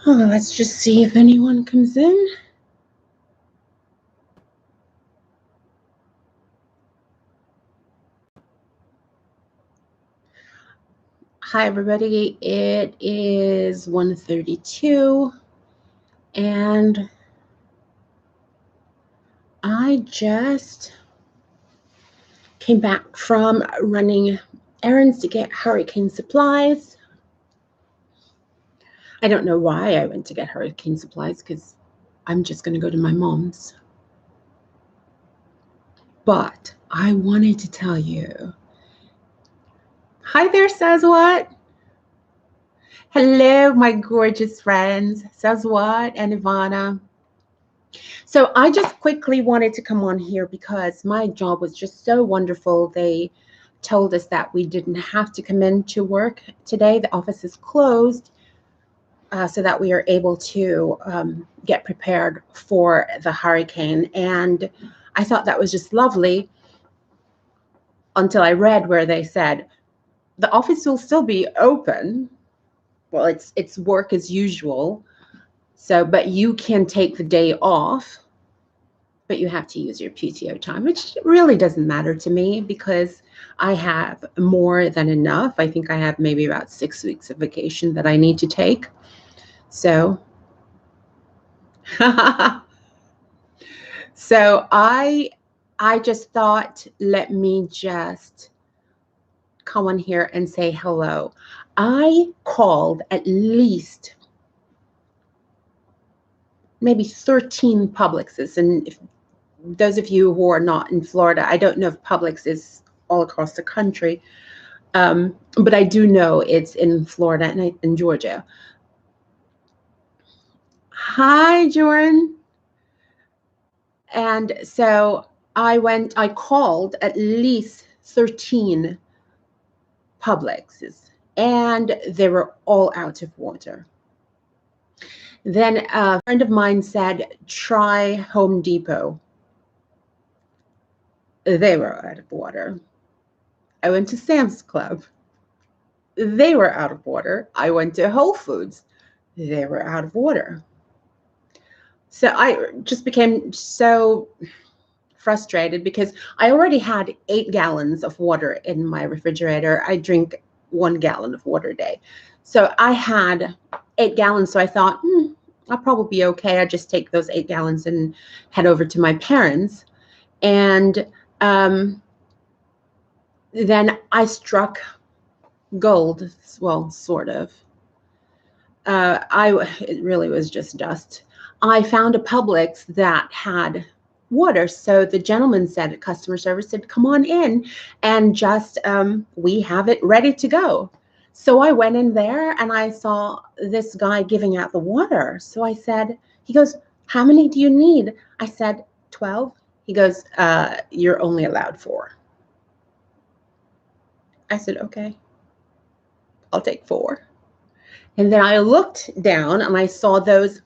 Let's just see if anyone comes in. Hi, everybody. It is 1:32, and I just came back from running errands to get hurricane supplies. I don't know why I went to get hurricane supplies because I'm just going to go to my mom's. But I wanted to tell you. Hi there, says what? Hello, my gorgeous friends, says what, and Ivana. So I just quickly wanted to come on here because my job was just so wonderful. They told us that we didn't have to come in to work today. The office is closed so that we are able to get prepared for the hurricane. And I thought that was just lovely until I read where they said the office will still be open. Well, it's work as usual. So, but you can take the day off, but you have to use your PTO time, which really doesn't matter to me because I have more than enough. I think I have maybe about 6 weeks of vacation that I need to take. So, so I just thought, let me just come on here and say hello. I called at least maybe 13 Publixes, and if those of you who are not in Florida, I don't know if Publix is all across the country, but I do know it's in Florida and in Georgia. Hi, Dorian. And so I called at least 13 Publixes, and they were all out of water. Then a friend of mine said, try Home Depot. They were out of water. I went to Sam's Club. They were out of water. I went to Whole Foods. They were out of water. So I just became so frustrated because I already had 8 gallons of water in my refrigerator. I drink 1 gallon of water a day. So I had 8 gallons. So I thought, I'll probably be okay. I just take those 8 gallons and head over to my parents. And then I struck gold. Well, sort of. It really was just dust. I found a Publix that had water. So the gentleman said, customer service said, come on in and just, we have it ready to go. So I went in there and I saw this guy giving out the water. So I said, he goes, how many do you need? I said, 12. He goes, you're only allowed 4. I said, okay, I'll take 4. And then I looked down and I saw those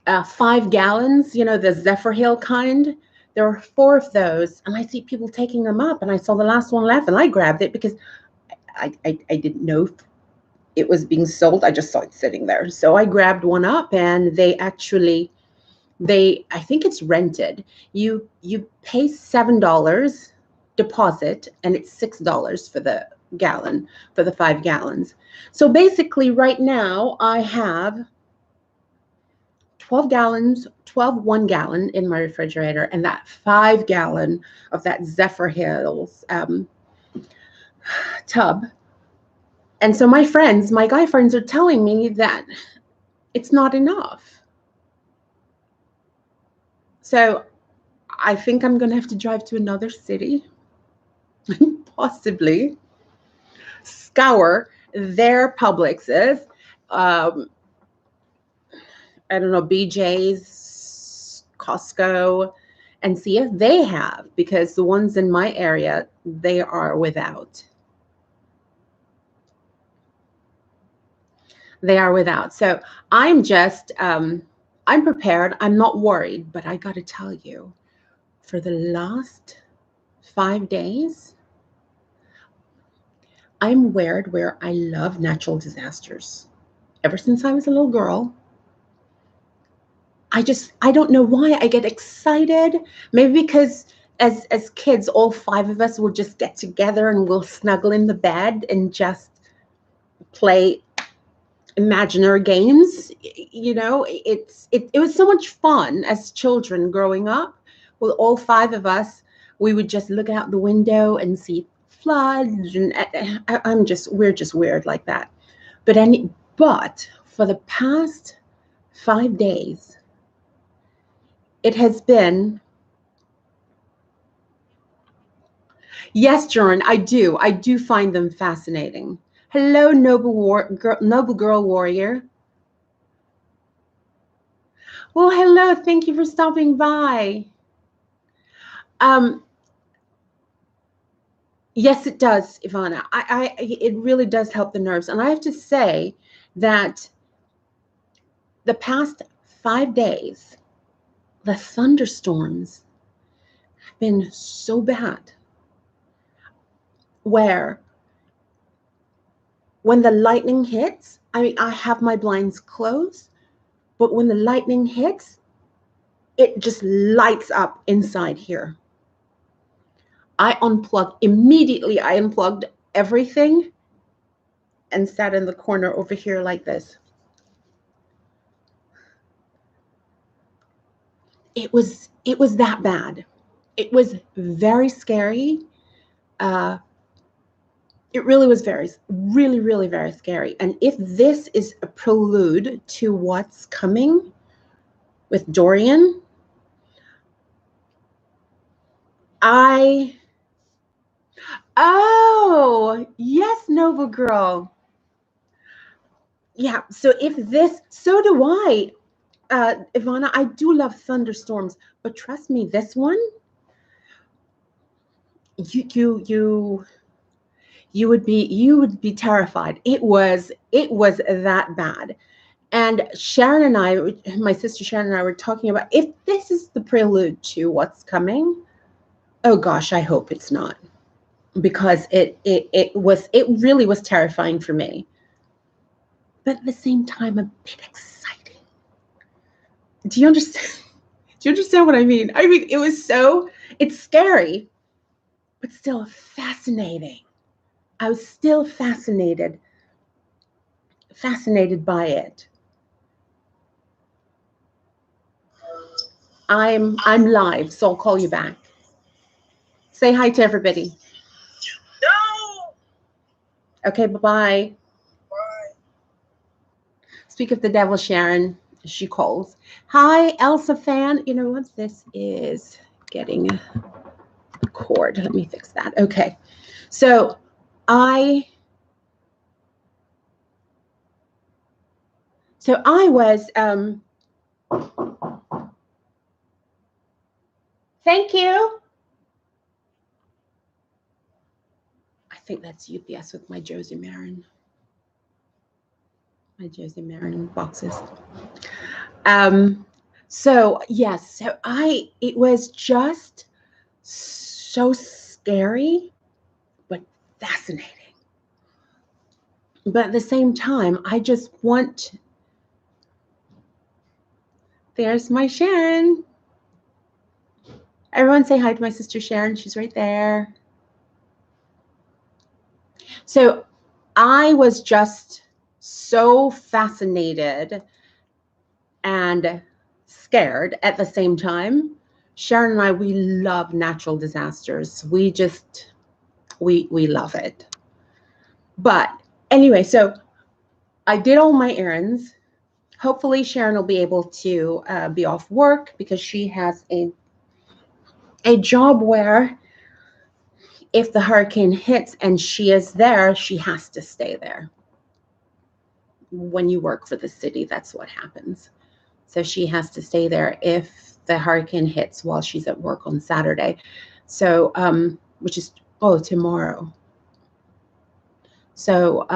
5 gallons, the Zephyr Hill kind. There were 4 of those, and I see people taking them up, and I saw the last one left, and I grabbed it because I didn't know if it was being sold. I just saw it sitting there. So I grabbed one up, and I think it's rented. You pay $7 deposit, and it's $6 for the gallon, for the 5 gallons. So basically right now I have 12 gallons, 1 gallon in my refrigerator, and that 5 gallon of that Zephyr Hills tub. And so my guy friends are telling me that it's not enough. So I think I'm going to have to drive to another city, possibly scour their Publixes, I don't know, BJ's, Costco, and see if they have, because the ones in my area, they are without. They are without. So I'm just, I'm prepared. I'm not worried, but I got to tell you, for the last 5 days, I'm weird where I love natural disasters. Ever since I was a little girl, I don't know why I get excited. Maybe because as kids, all 5 of us will just get together and we'll snuggle in the bed and just play imaginary games. You know, it was so much fun as children growing up. With all 5 of us, we would just look out the window and see floods, and we're just weird like that. But for the past 5 days, it has been. Yes, Jordan, I do. I do find them fascinating. Hello, noble girl warrior. Well, hello. Thank you for stopping by. Yes, it does, Ivana. It really does help the nerves. And I have to say that the past 5 days, the thunderstorms have been so bad, where when the lightning hits, I mean, I have my blinds closed, but when the lightning hits, it just lights up inside here. I immediately I unplugged everything and sat in the corner over here like this. It was that bad. It was very scary. It really was really very scary. And if this is a prelude to what's coming with Dorian, oh, yes, Nova Girl. Yeah, so so do I. Ivana, I do love thunderstorms, but trust me, this one, you would be terrified. It was that bad. And Sharon and I, my sister Sharon and I, were talking about, if this is the prelude to what's coming, oh gosh, I hope it's not, because it really was terrifying for me, but at the same time a bit exciting. Do you understand? Do you understand what I mean? I mean, it's scary, but still fascinating. I was still fascinated by it. I'm live, so I'll call you back. Say hi to everybody. No. Okay, bye-bye. Bye. Speak of the devil, Sharon. She calls. Hi, Elsa fan. You know what? This is getting a cord. Let me fix that. Okay. So I was thank you. I think that's UPS with my Josie Marin. My Josie Marin boxes. So yes, so it was just so scary, but fascinating. But at the same time, I just want. There's my Sharon. Everyone say hi to my sister Sharon. She's right there. So I was just so fascinated and scared at the same time. Sharon and I, we love natural disasters. We love it. But anyway, so I did all my errands. Hopefully Sharon will be able to be off work, because she has a job where if the hurricane hits and she is there, she has to stay there. When you work for the city, that's what happens. So she has to stay there if the hurricane hits while she's at work on Saturday. So, which is, tomorrow. So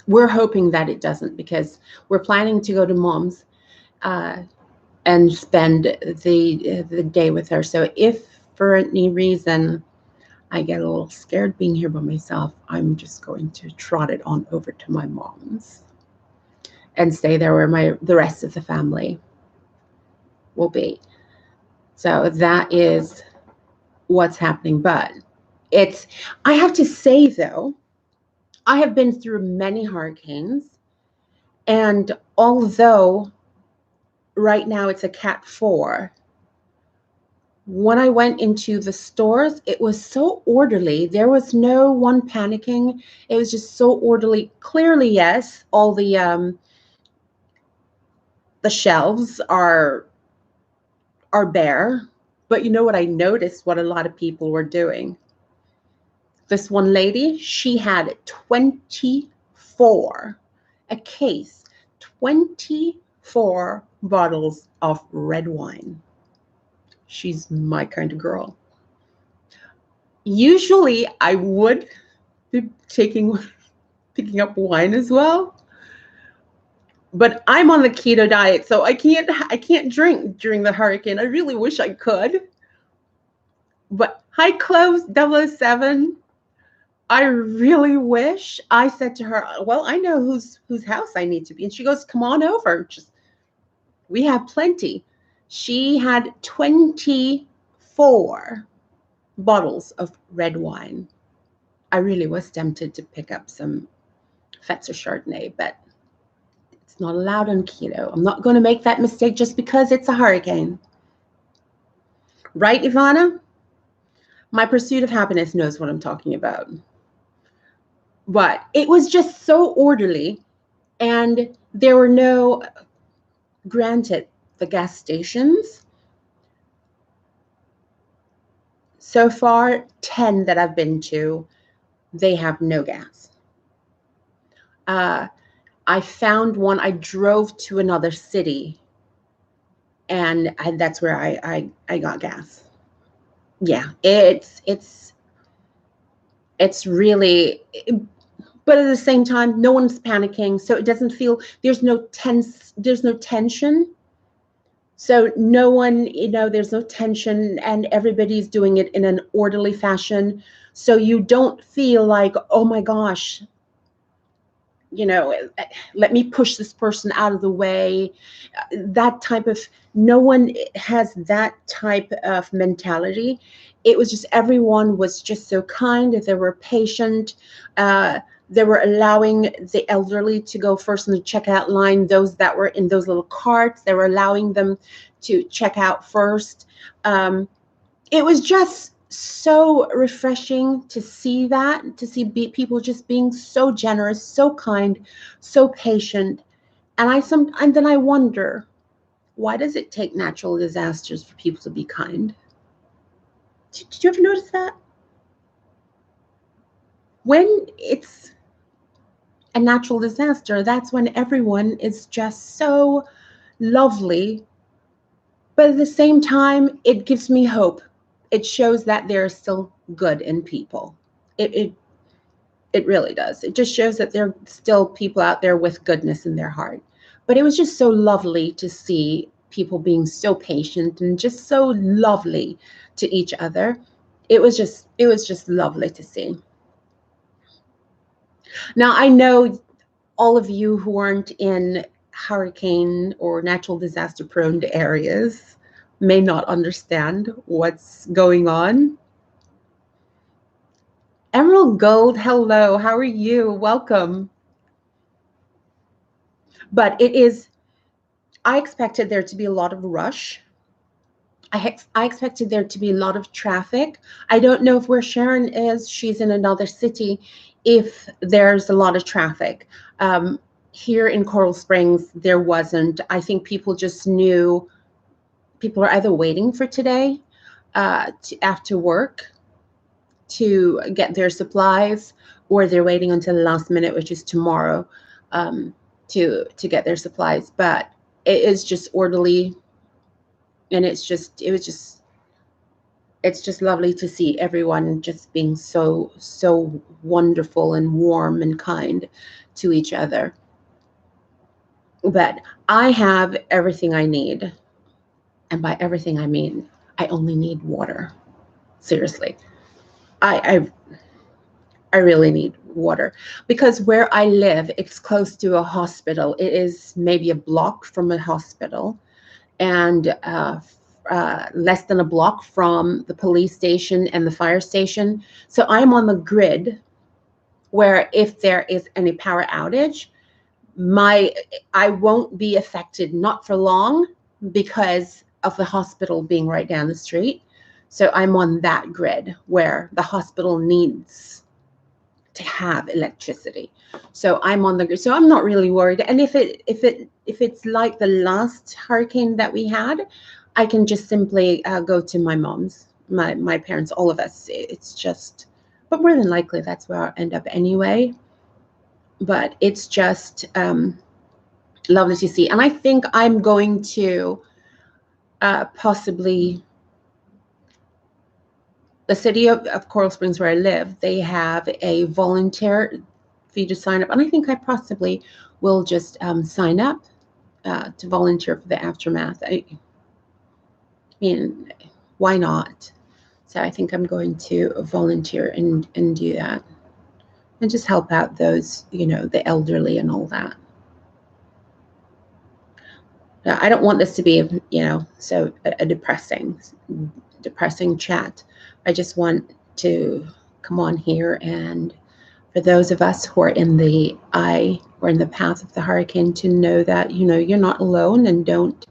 we're hoping that it doesn't, because we're planning to go to Mom's and spend the day with her. So if for any reason I get a little scared being here by myself, I'm just going to trot it on over to my mom's and stay there where the rest of the family will be. So that is what's happening. But I have to say though, I have been through many hurricanes, and although right now it's a Cat 4, when I went into the stores, it was so orderly. There was no one panicking. It was just so orderly. Clearly, yes, all the shelves are bare. But you know what I noticed? What a lot of people were doing. This one lady, she had 24, a case, 24 bottles of red wine. She's my kind of girl. Usually I would be picking up wine as well, but I'm on the keto diet, so I can't drink during the hurricane. I really wish I could. But hi, Close 007. I really wish. I said to her, well, I know whose house I need to be. And she goes, come on over. We have plenty. She had 24 bottles of red wine. I really was tempted to pick up some Fetzer Chardonnay, but it's not allowed on keto. I'm not going to make that mistake just because it's a hurricane. Right, Ivana? My Pursuit of Happiness knows what I'm talking about. But it was just so orderly, and there were no, granted, the gas stations, so far 10 that I've been to, they have no gas. I found one. I drove to another city, and that's where I got gas. Yeah, it's really, but at the same time, no one's panicking, so it doesn't feel, there's no tension. So no one, there's no tension, and everybody's doing it in an orderly fashion. So you don't feel like, oh my gosh, let me push this person out of the way. That type of, no one has that type of mentality. It was just, everyone was just so kind. They were patient. They were allowing the elderly to go first in the checkout line. Those that were in those little carts, they were allowing them to check out first. It was just so refreshing to see that, to see people just being so generous, so kind, so patient. And then I wonder, why does it take natural disasters for people to be kind? Did you ever notice that? When it's a natural disaster, that's when everyone is just so lovely. But at the same time, it gives me hope. It shows that there's still good in people. It really does. It just shows that there are still people out there with goodness in their heart. But it was just so lovely to see people being so patient and just so lovely to each other. It was just lovely to see. Now, I know all of you who aren't in hurricane or natural disaster prone areas may not understand what's going on. Emerald Gold, hello, how are you? Welcome. But I expected there to be a lot of rush. I expected there to be a lot of traffic. I don't know if where Sharon is, she's in another city, if there's a lot of traffic. Here in Coral Springs, there wasn't. I think people just knew people are either waiting for today after work to get their supplies, or they're waiting until the last minute, which is tomorrow, to get their supplies. But it is just orderly, and it's just lovely to see everyone just being so wonderful and warm and kind to each other. But I have everything I need, and by everything I mean I only need water. Seriously, I really need water, because where I live, it's close to a hospital. It is maybe a block from a hospital, and less than a block from the police station and the fire station. So I'm on the grid where if there is any power outage, I won't be affected, not for long, because of the hospital being right down the street. So I'm on that grid where the hospital needs to have electricity. So I'm on the grid. So I'm not really worried. And if it's like the last hurricane that we had, I can just simply go to my mom's, my parents, all of us. It's just, but more than likely that's where I'll end up anyway. But it's just lovely to see. And I think I'm going to possibly, the city of Coral Springs where I live, they have a volunteer for you to sign up. And I think I possibly will just sign up to volunteer for the aftermath. I mean, why not? So I think I'm going to volunteer and do that. And just help out those, the elderly and all that. Now, I don't want this to be, so a depressing chat. I just want to come on here, and for those of us who are in the eye or in the path of the hurricane, to know that, you're not alone, and don't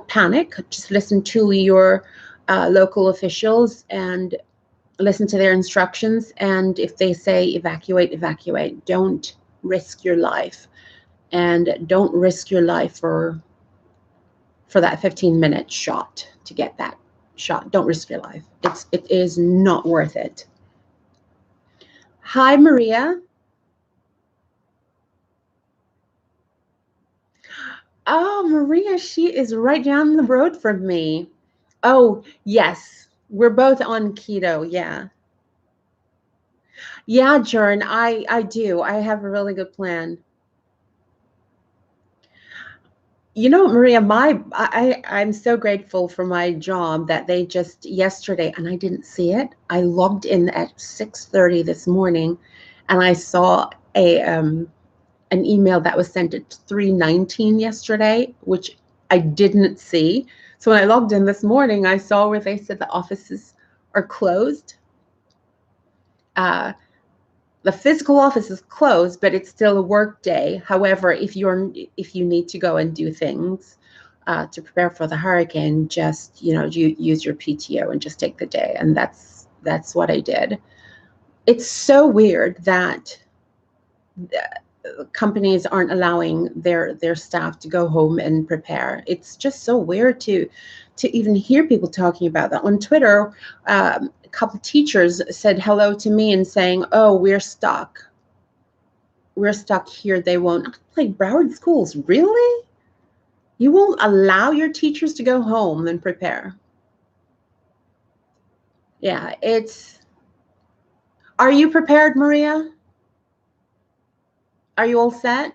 panic. Just listen to your local officials and listen to their instructions. And if they say evacuate, evacuate. Don't risk your life. And don't risk your life for that 15-minute shot to get that shot. Don't risk your life. It is not worth it. Hi, Maria. Oh, Maria, she is right down the road from me. Oh, yes. We're both on keto. Yeah. Yeah, Jern, I do. I have a really good plan. Maria, I'm so grateful for my job that they just yesterday, and I didn't see it. I logged in at 6:30 this morning, and I saw an email that was sent at 3:19 yesterday, which I didn't see. So when I logged in this morning, I saw where they said the offices are closed. The physical office is closed, but it's still a work day. However, if you need to go and do things to prepare for the hurricane, just you use your PTO and just take the day. And that's what I did. It's so weird that companies aren't allowing their staff to go home and prepare. It's just so weird to even hear people talking about that on Twitter. A couple teachers said hello to me and saying, "Oh, we're stuck here. They won't." Like, Broward schools, really? You won't allow your teachers to go home and prepare? Yeah, are you prepared, Maria? Are you all set?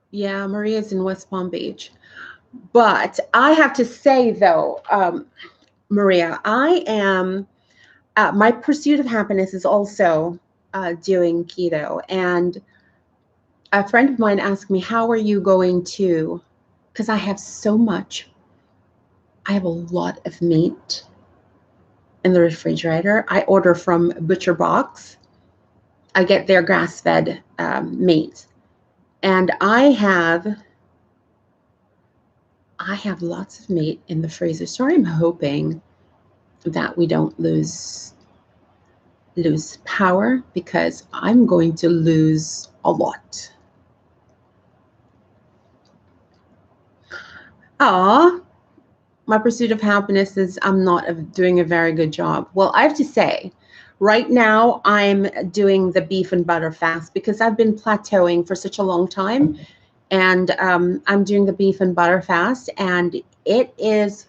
Yeah, Maria's in West Palm Beach. But I have to say, though, Maria, I am, my pursuit of happiness is also doing keto. And a friend of mine asked me, how are you going to, because I have a lot of meat in the refrigerator. I order from ButcherBox. I get their grass-fed meat. And I have lots of meat in the freezer. So I'm hoping that we don't lose power, because I'm going to lose a lot. My pursuit of happiness is I'm not doing a very good job. Well, I have to say, right now I'm doing the beef and butter fast because I've been plateauing for such a long time. And I'm doing the beef and butter fast, and it is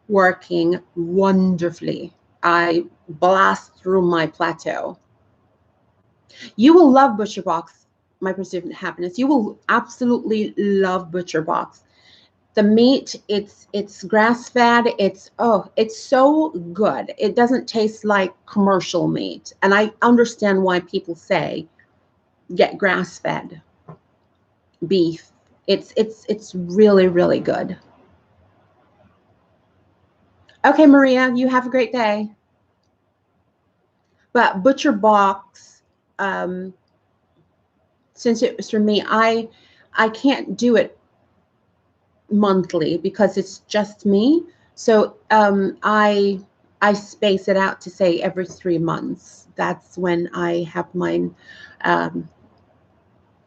working wonderfully. I blast through my plateau. You will love ButcherBox, my pursuit of happiness. You will absolutely love ButcherBox. The meat, it's grass-fed. It's so good. It doesn't taste like commercial meat. And I understand why people say get grass-fed beef. It's really, really good. Okay, Maria, you have a great day. But ButcherBox, since it was for me, I can't do it monthly because it's just me. So I space it out to say every 3 months. That's when I have mine,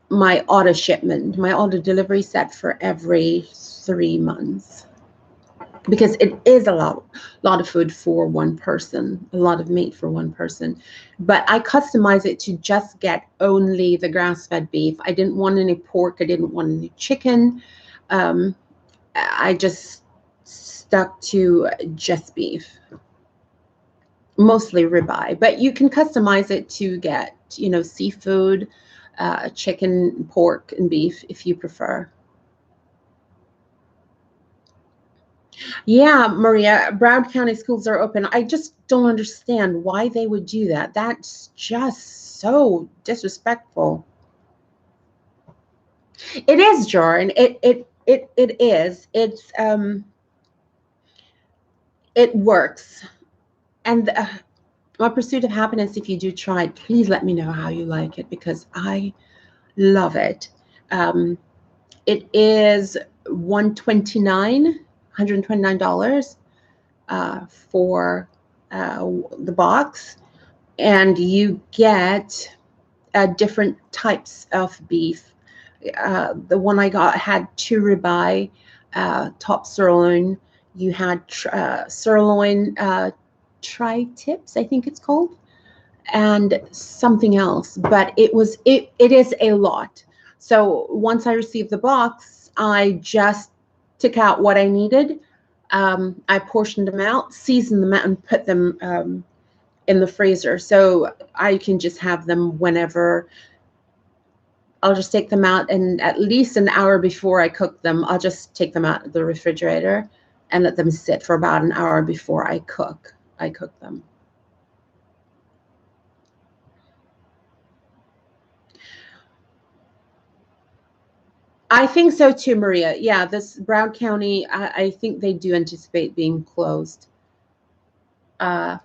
my auto shipment, my auto delivery set for every 3 months, because it is a lot of food for one person, a lot of meat for one person. But I customize it to just get only the grass-fed beef. I didn't want any pork. I didn't want any chicken. I just stuck to just beef, mostly ribeye. But you can customize it to get, you know, seafood, chicken, pork, and beef if you prefer. Yeah, Maria, Broward County schools are open. I just don't understand why they would do that. That's just so disrespectful. It is, Jordan. It is. It works. And my pursuit of happiness, if you do try it, please let me know how you like it, because I love it. It is $129 for the box, and you get different types of beef. The one I got had 2 ribeye, top sirloin. You had sirloin tri-tips, I think it's called, and something else. But it is a lot. So once I received the box, I just took out what I needed. I portioned them out, seasoned them out, and put them in the freezer, so I can just have them whenever. I'll just take them out, and at least an hour before I cook them, I'll just take them out of the refrigerator and let them sit for about an hour before I cook them. I think so too, Maria. Yeah, this Broward County, I think they do anticipate being closed. But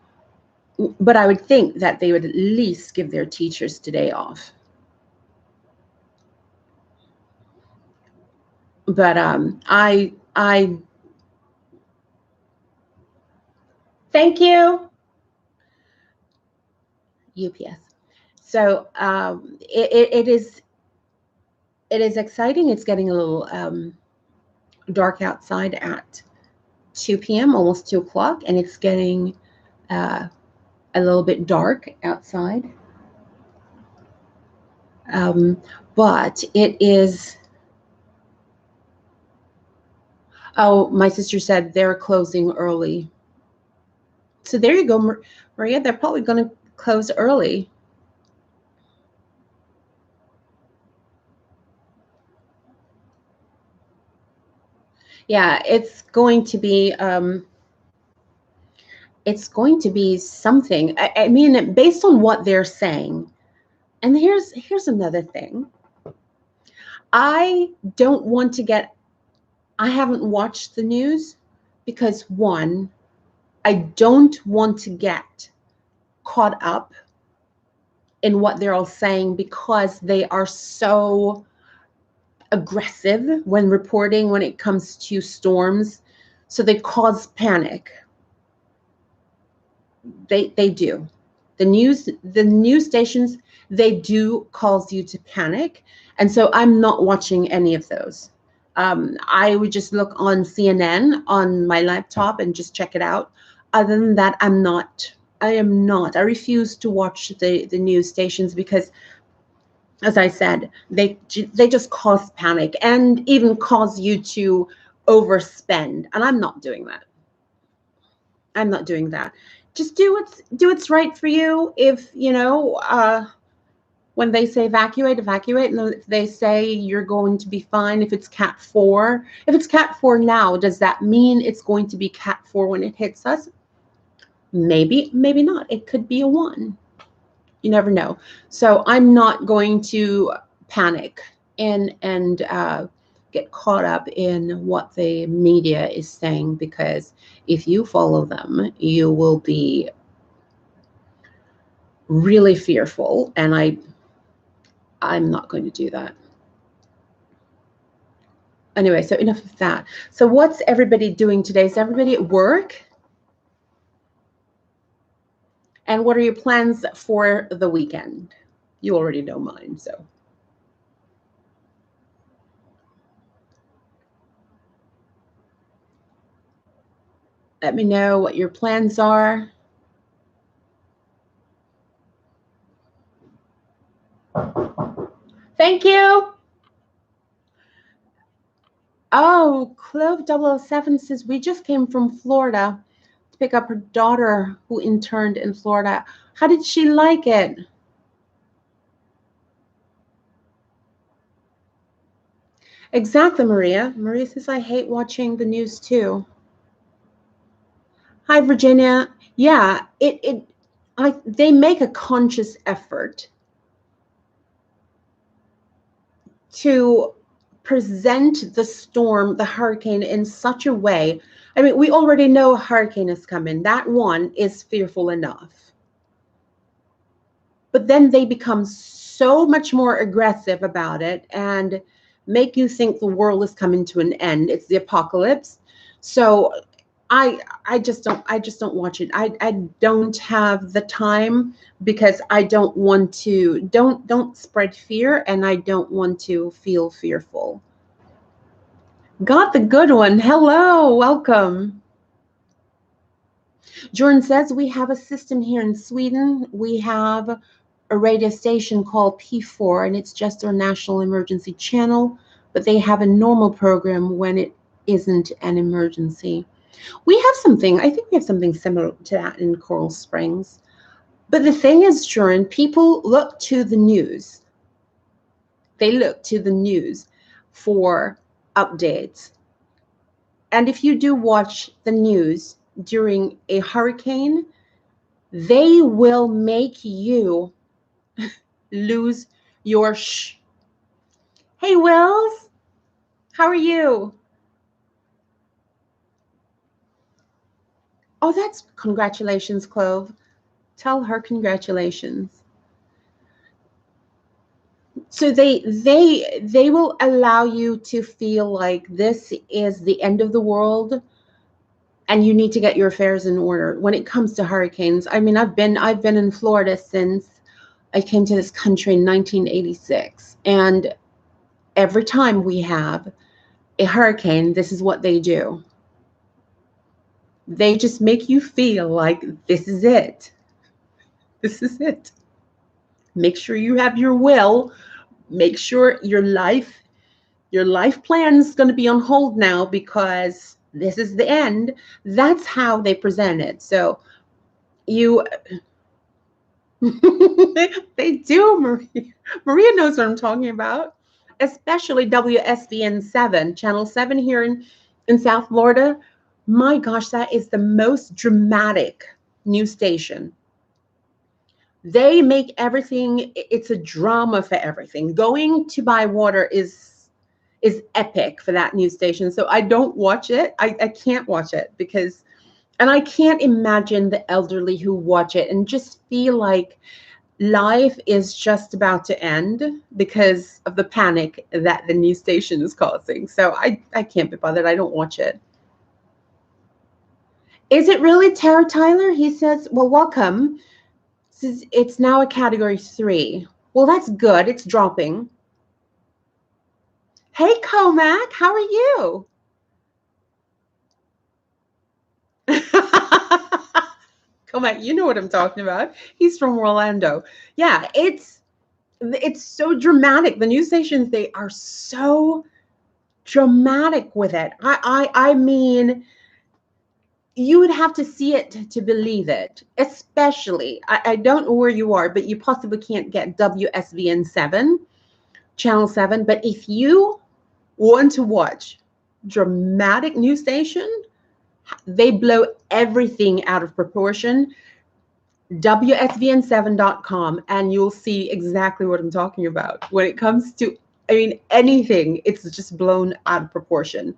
I would think that they would at least give their teachers today off. But I thank you, UPS. So it is exciting. It's getting a little dark outside at 2 p.m., almost 2 o'clock, and it's getting a little bit dark outside. But it is. Oh, my sister said they're closing early. So there you go, Maria. They're probably going to close early. Yeah, it's going to be something. I mean, based on what they're saying. And here's another thing. I don't want to get. I haven't watched the news because, one, I don't want to get caught up in what they're all saying, because they are so aggressive when reporting when it comes to storms. So they cause panic. They do. The news stations, they do cause you to panic. And so I'm not watching any of those. I would just look on CNN on my laptop and just check it out. Other than that, I am not. I refuse to watch the news stations, because, as I said, they just cause panic and even cause you to overspend. And I'm not doing that. I'm not doing that. Just do what's right for you. If when they say evacuate, and if they say you're going to be fine, if it's Cat 4, now, does that mean it's going to be Cat 4 when it hits us? Maybe not. It could be a 1. You never know. So I'm not going to panic and get caught up in what the media is saying, because if you follow them, you will be really fearful, and I'm not going to do that. Anyway, so enough of that. So what's everybody doing today? Is everybody at work? And what are your plans for the weekend? You already know mine, so. Let me know what your plans are. Thank you. Oh, Clove 007 says, we just came from Florida to pick up her daughter who interned in Florida. How did she like it? Exactly, Maria. Maria says, I hate watching the news too. Hi, Virginia. Yeah, they make a conscious effort to present the storm, the hurricane, in such a way. I mean, we already know a hurricane is coming. That one is fearful enough. But then they become so much more aggressive about it and make you think the world is coming to an end. It's the apocalypse. So I just don't watch it. I don't have the time, because I don't want to don't spread fear, and I don't want to feel fearful. Got the good one. Hello, welcome. Jordan says, we have a system here in Sweden. We have a radio station called P4, and it's just our national emergency channel, but they have a normal program when it isn't an emergency. We have something, I think we have something similar to that in Coral Springs. But the thing is, Jordan, people look to the news. They look to the news for updates. And if you do watch the news during a hurricane, they will make you lose your shh. Hey, Wills, how are you? Oh, that's congratulations, Clove. Tell her congratulations. So they will allow you to feel like this is the end of the world, and you need to get your affairs in order when it comes to hurricanes. I mean, I've been in Florida since I came to this country in 1986, and every time we have a hurricane, this is what they do. They just make you feel like this is it. This is it. Make sure you have your will. Make sure your life plan is going to be on hold now, because this is the end. That's how they present it. So you they do, Maria. Maria knows what I'm talking about. Especially WSVN 7, Channel 7 here in South Florida. My gosh, that is the most dramatic news station. They make everything, it's a drama for everything. Going to buy water is epic for that news station. So I don't watch it. I can't watch it, because, and I can't imagine the elderly who watch it and just feel like life is just about to end because of the panic that the news station is causing. So I can't be bothered. I don't watch it. Is it really Tara Tyler? He says, well, welcome. It's now a category 3. Well, that's good. It's dropping. Hey, Comac, how are you? Comac, you know what I'm talking about. He's from Orlando. Yeah, it's so dramatic. The news stations, they are so dramatic with it. I mean, you would have to see it to believe it. Especially, I don't know where you are, but you possibly can't get WSVN 7, Channel 7. But if you want to watch dramatic news station, they blow everything out of proportion. WSVN7.com, and you'll see exactly what I'm talking about. When it comes to, I mean, anything, it's just blown out of proportion.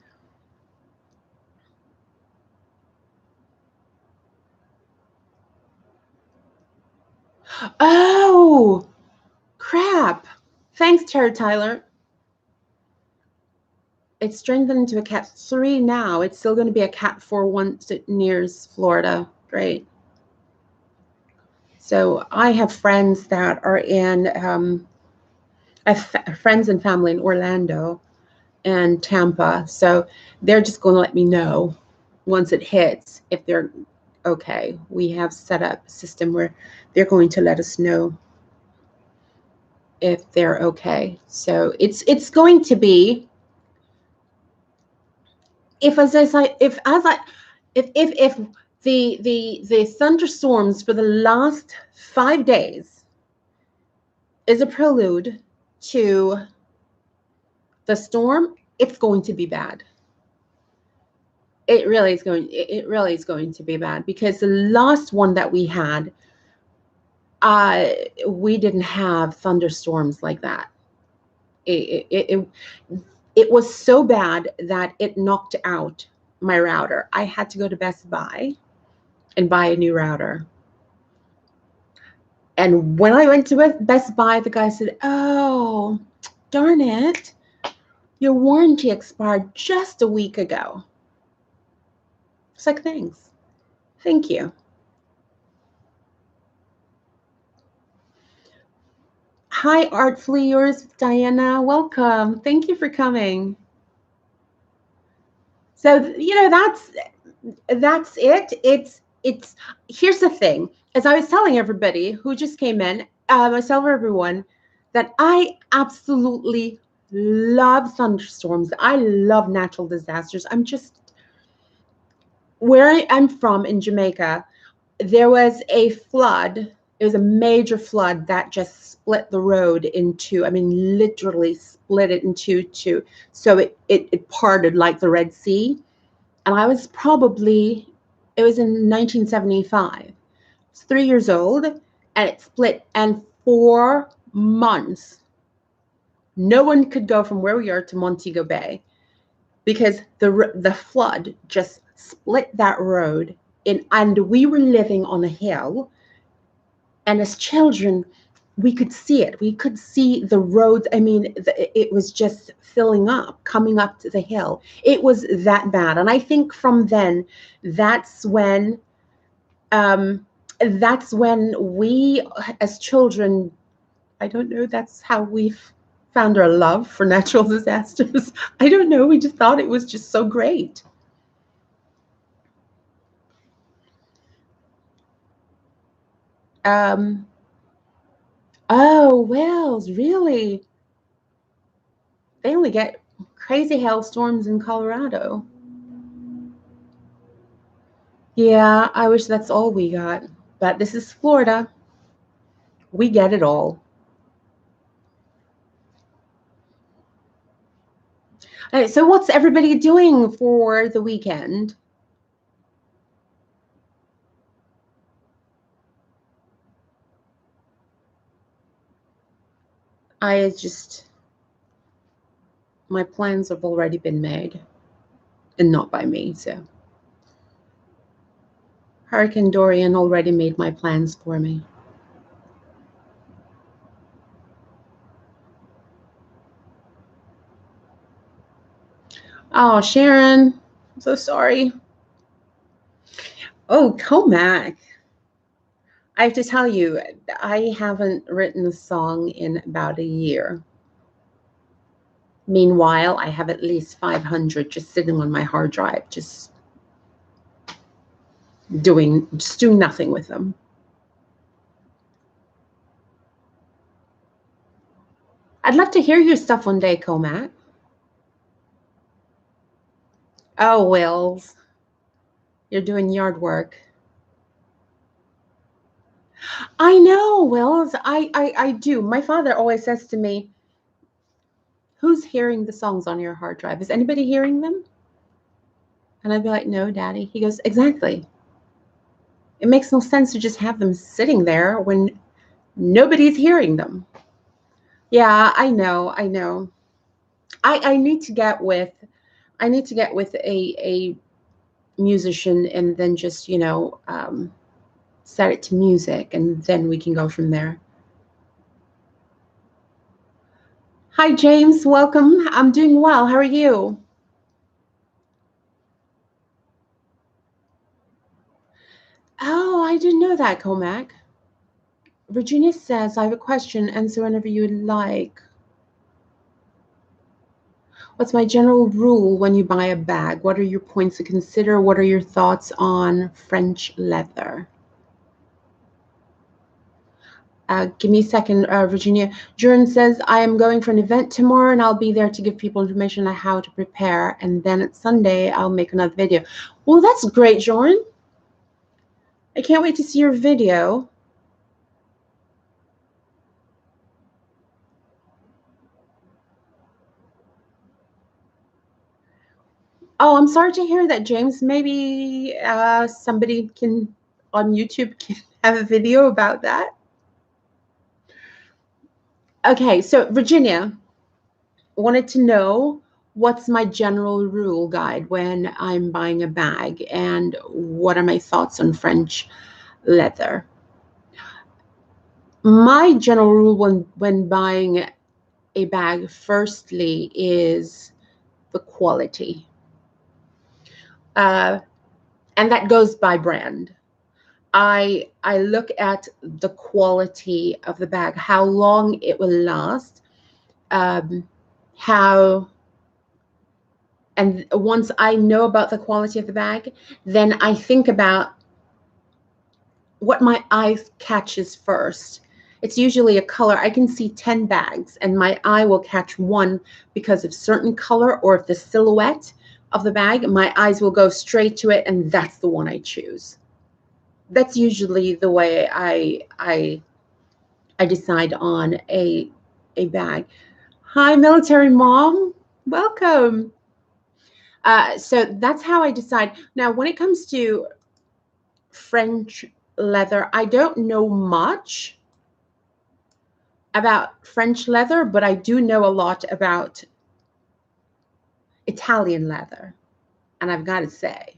Oh, crap. Thanks, Terry Tyler. It's strengthened to a Cat 3 now. It's still going to be a Cat 4 once it nears Florida. Great. So I have friends that are in, I have friends and family in Orlando and Tampa. So they're just going to let me know once it hits if they're okay. We have set up a system where they're going to let us know if they're okay. So it's going to be, if the thunderstorms for the last 5 days is a prelude to the storm, it's going to be bad. It really is going to be bad, because the last one that we had, we didn't have thunderstorms like that. It was so bad that it knocked out my router. I had to go to Best Buy and buy a new router. And when I went to Best Buy, the guy said, "Oh, darn it, your warranty expired just a week ago." It's like, thanks. Thank you. Hi, Artfully Yours, Diana. Welcome. Thank you for coming. So, you know, that's it. It's here's the thing. As I was telling everybody who just came in, I tell everyone that I absolutely love thunderstorms. I love natural disasters. I'm just, where I'm from in Jamaica, there was a flood. It was a major flood that just split the road into, I mean, literally split it into two. So it parted like the Red Sea. And I was probably, it was in 1975. I was 3 years old, and it split. And 4 months, no one could go from where we are to Montego Bay, because the flood just split that road. And we were living on a hill. And as children, we could see it. We could see the roads. I mean, it was just filling up, coming up to the hill. It was that bad. And I think from then, that's when we, as children, I don't know, that's how we found our love for natural disasters. I don't know. We just thought it was just so great. Oh, Wales, really? They only get crazy hailstorms in Colorado. Yeah, I wish that's all we got. But this is Florida. We get it all. All right, so what's everybody doing for the weekend? My plans have already been made, and not by me, so. Hurricane Dorian already made my plans for me. Oh, Sharon, I'm so sorry. Oh, Comac. I have to tell you, I haven't written a song in about a year. Meanwhile, I have at least 500 just sitting on my hard drive, just doing nothing with them. I'd love to hear your stuff one day, Comac. Oh, Wills, you're doing yard work. I know, Wills. I do. My father always says to me, "Who's hearing the songs on your hard drive? Is anybody hearing them?" And I'd be like, "No, Daddy." He goes, "Exactly. It makes no sense to just have them sitting there when nobody's hearing them. Yeah, I know. I need to get with a musician and then just, set it to music, and then we can go from there. Hi, James. Welcome. I'm doing well. How are you? Oh, I didn't know that, Comac. Virginia says, I have a question. Answer whenever you would like. What's my general rule when you buy a bag? What are your points to consider? What are your thoughts on French leather? Give me a second, Virginia. Jordan says, I am going for an event tomorrow and I'll be there to give people information on how to prepare. And then at Sunday, I'll make another video. Well, that's great, Jordan. I can't wait to see your video. Oh, I'm sorry to hear that, James. Maybe somebody can on YouTube can have a video about that. Okay, so Virginia wanted to know what's my general rule guide when I'm buying a bag and what are my thoughts on French leather. My general rule when buying a bag, firstly, is the quality. And that goes by brand. I look at the quality of the bag, how long it will last, and once I know about the quality of the bag, then I think about what my eyes catches first. It's usually a color. I can see 10 bags and my eye will catch one because of certain color or if the silhouette of the bag, my eyes will go straight to it and that's the one I choose. That's usually the way I decide on a bag. Hi, military mom. Welcome. So that's how I decide. Now, when it comes to French leather, I don't know much about French leather, but I do know a lot about Italian leather. And I've got to say,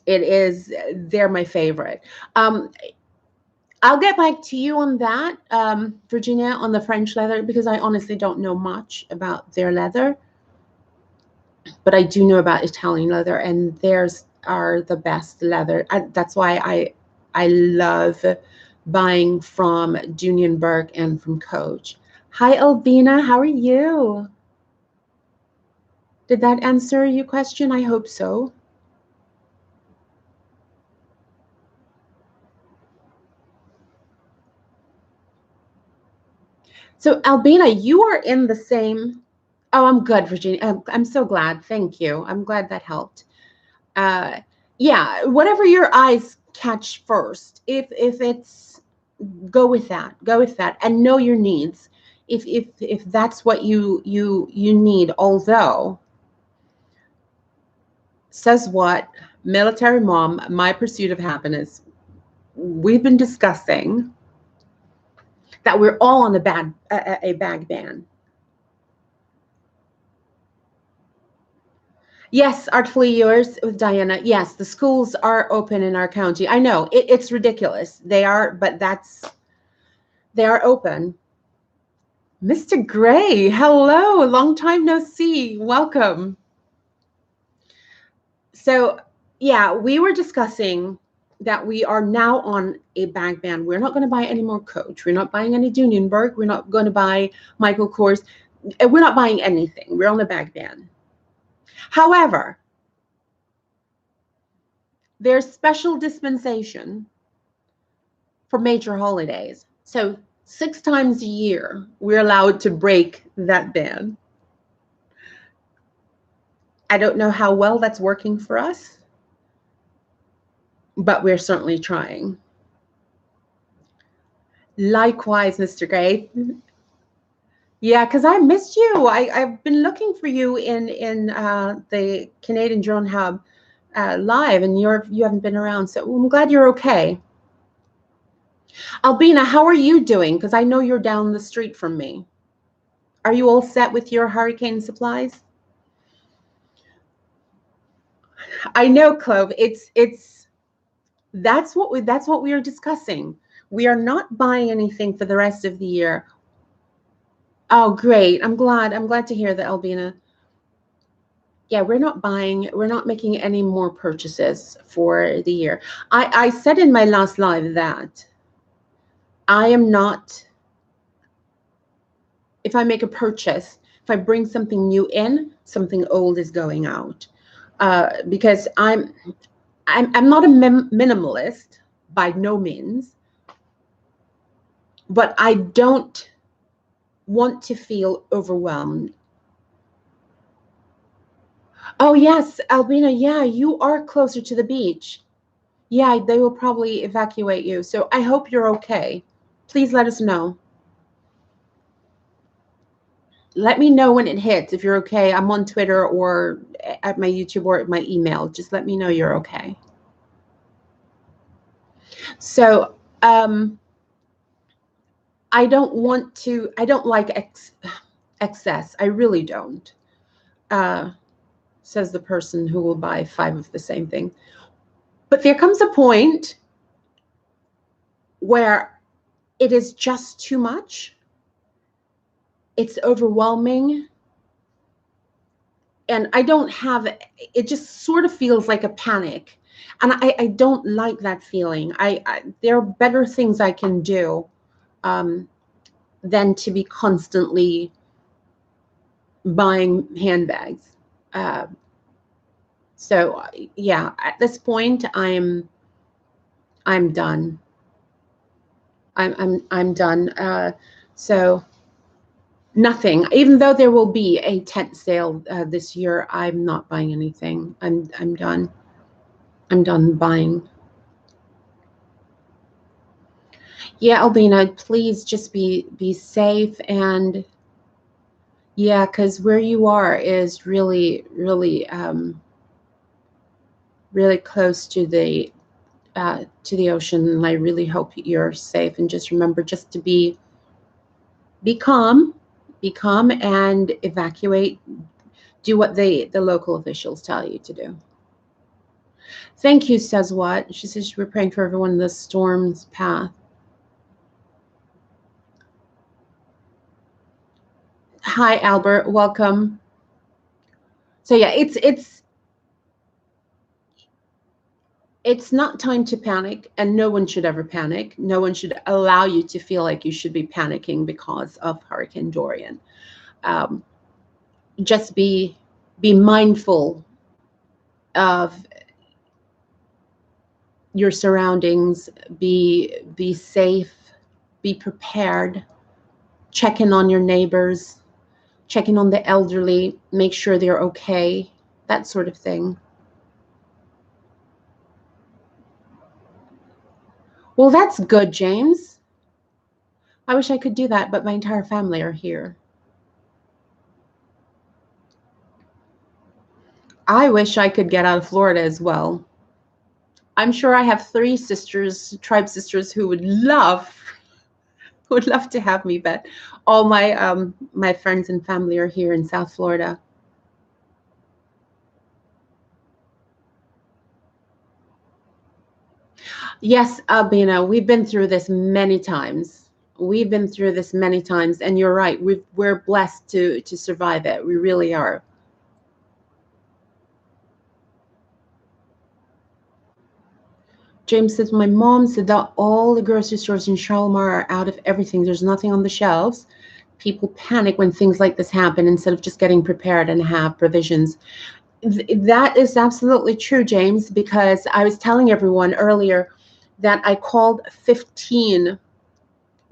they're my favorite. I'll get back to you on that, Virginia, on the French leather, because I honestly don't know much about their leather. But I do know about Italian leather, and theirs are the best leather. That's why I love buying from Dunienberg and from Coach. Hi, Albina. How are you? Did that answer your question? I hope so. So, Albina, you are in the same. Oh, I'm good, Virginia. I'm so glad. Thank you. I'm glad that helped. Yeah, whatever your eyes catch first. If it's, go with that, and know your needs. If that's what you need. Although, says what, military mom, my pursuit of happiness. We've been discussing that we're all on a bag ban. Yes, Artfully Yours with Diana. Yes, the schools are open in our county. I know it's ridiculous. They are, but they are open. Mr. Gray, hello. Long time no see. Welcome. So, yeah, we were discussing that we are now on a bag ban. We're not going to buy any more Coach. We're not buying any Dunienberg. We're not going to buy Michael Kors. We're not buying anything. We're on a bag ban. However, there's special dispensation for major holidays. So 6 times a year, we're allowed to break that ban. I don't know how well that's working for us, but we're certainly trying. Likewise, Mr. Gray. Yeah, because I missed you. I've been looking for you in the Canadian Drone Hub live, and you haven't been around. So I'm glad you're okay. Albina, how are you doing? Because I know you're down the street from me. Are you all set with your hurricane supplies? I know, Clove. That's what we are discussing. We are not buying anything for the rest of the year. Oh, great. I'm glad to hear that, Albina. Yeah, we're not making any more purchases for the year. I said in my last live that I am not, if I make a purchase, if I bring something new in, something old is going out. Because I'm not a minimalist by no means, but I don't want to feel overwhelmed. Oh yes, Albina, yeah, you are closer to the beach. Yeah, they will probably evacuate you. So I hope you're okay. Please let us know. Let me know when it hits if you're okay. I'm on Twitter or at my YouTube or at my email. Just let me know you're okay. So I don't like excess. I really don't. Says the person who will buy 5 of the same thing. But there comes a point where it is just too much. It's overwhelming. And I don't have, it just sort of feels like a panic. And I don't like that feeling. There are better things I can do than to be constantly buying handbags. So yeah, at this point, I'm done. I'm done. So nothing. Even though there will be a tent sale this year, I'm not buying anything. I'm done. I'm done buying. Yeah, Albina, please just be safe, and yeah, because where you are is really really close to the ocean, and I really hope you're safe. And just remember, just to be calm, and evacuate. Do what the local officials tell you to do. Thank you, says what? She says we're praying for everyone in the storm's path. Hi, Albert. Welcome. So yeah, it's not time to panic, and no one should ever panic. No one should allow you to feel like you should be panicking because of Hurricane Dorian. Just be mindful of your surroundings. Be safe. Be prepared. Check in on your neighbors. Check in on the elderly. Make sure they're okay. That sort of thing. Well, that's good, James. I wish I could do that, but my entire family are here. I wish I could get out of Florida as well. I'm sure I have 3 sisters, tribe sisters, who would love to have me, but all my my friends and family are here in South Florida. Yes, Albina, we've been through this many times. We've been through this many times, and you're right. We're blessed to survive it. We really are. James says, my mom said that all the grocery stores in Shalimar are out of everything. There's nothing on the shelves. People panic when things like this happen instead of just getting prepared and have provisions. That is absolutely true, James, because I was telling everyone earlier that I called 15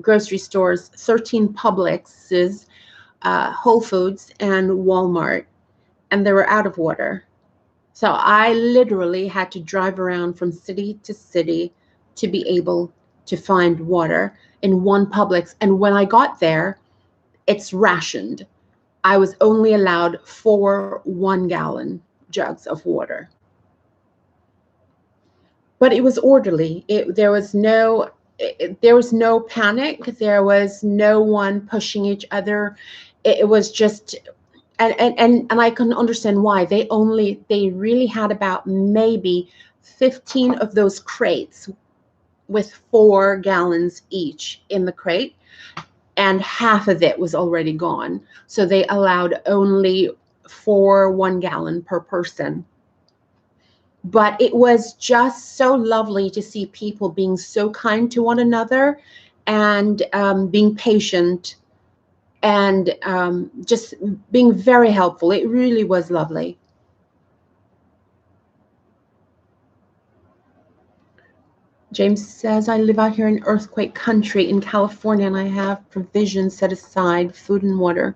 grocery stores, 13 Publixes, Whole Foods, and Walmart, and they were out of water. So I literally had to drive around from city to city to be able to find water in one Publix. And when I got there, it's rationed. I was only allowed 4 1-gallon jugs of water. but it was orderly. There was no panic. There was no one pushing each other. It was just, and I can understand why. They really had about maybe 15 of those crates with 4 gallons each in the crate, and half of it was already gone. So they allowed only 4 1-gallon per person. But it was just so lovely to see people being so kind to one another, and being patient, and just being very helpful. It really was lovely. James says, I live out here in earthquake country in California, and I have provisions set aside, food and water,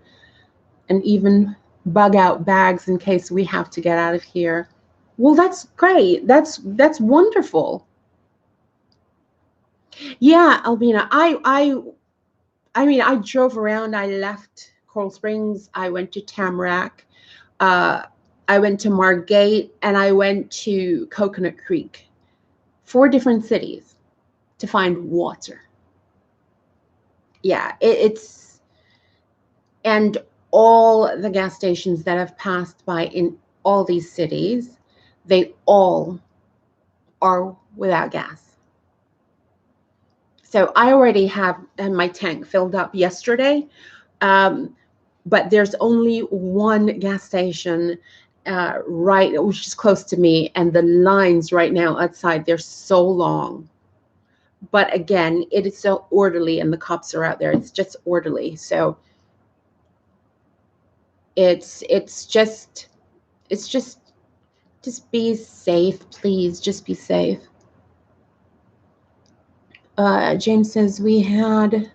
and even bug out bags in case we have to get out of here. Well, that's great. That's wonderful. Yeah, Albina, I mean, I drove around. I left Coral Springs. I went to Tamarack. I went to Margate, and I went to Coconut Creek. 4 different cities to find water. Yeah, it's, and all the gas stations that have passed by in all these cities, they all are without gas. So I already have my tank filled up yesterday, but there's only one gas station right, which is close to me, and the lines right now outside, they're so long. But again, it is so orderly, and the cops are out there. It's just orderly. So it's just be safe, please. Just be safe. James says, we had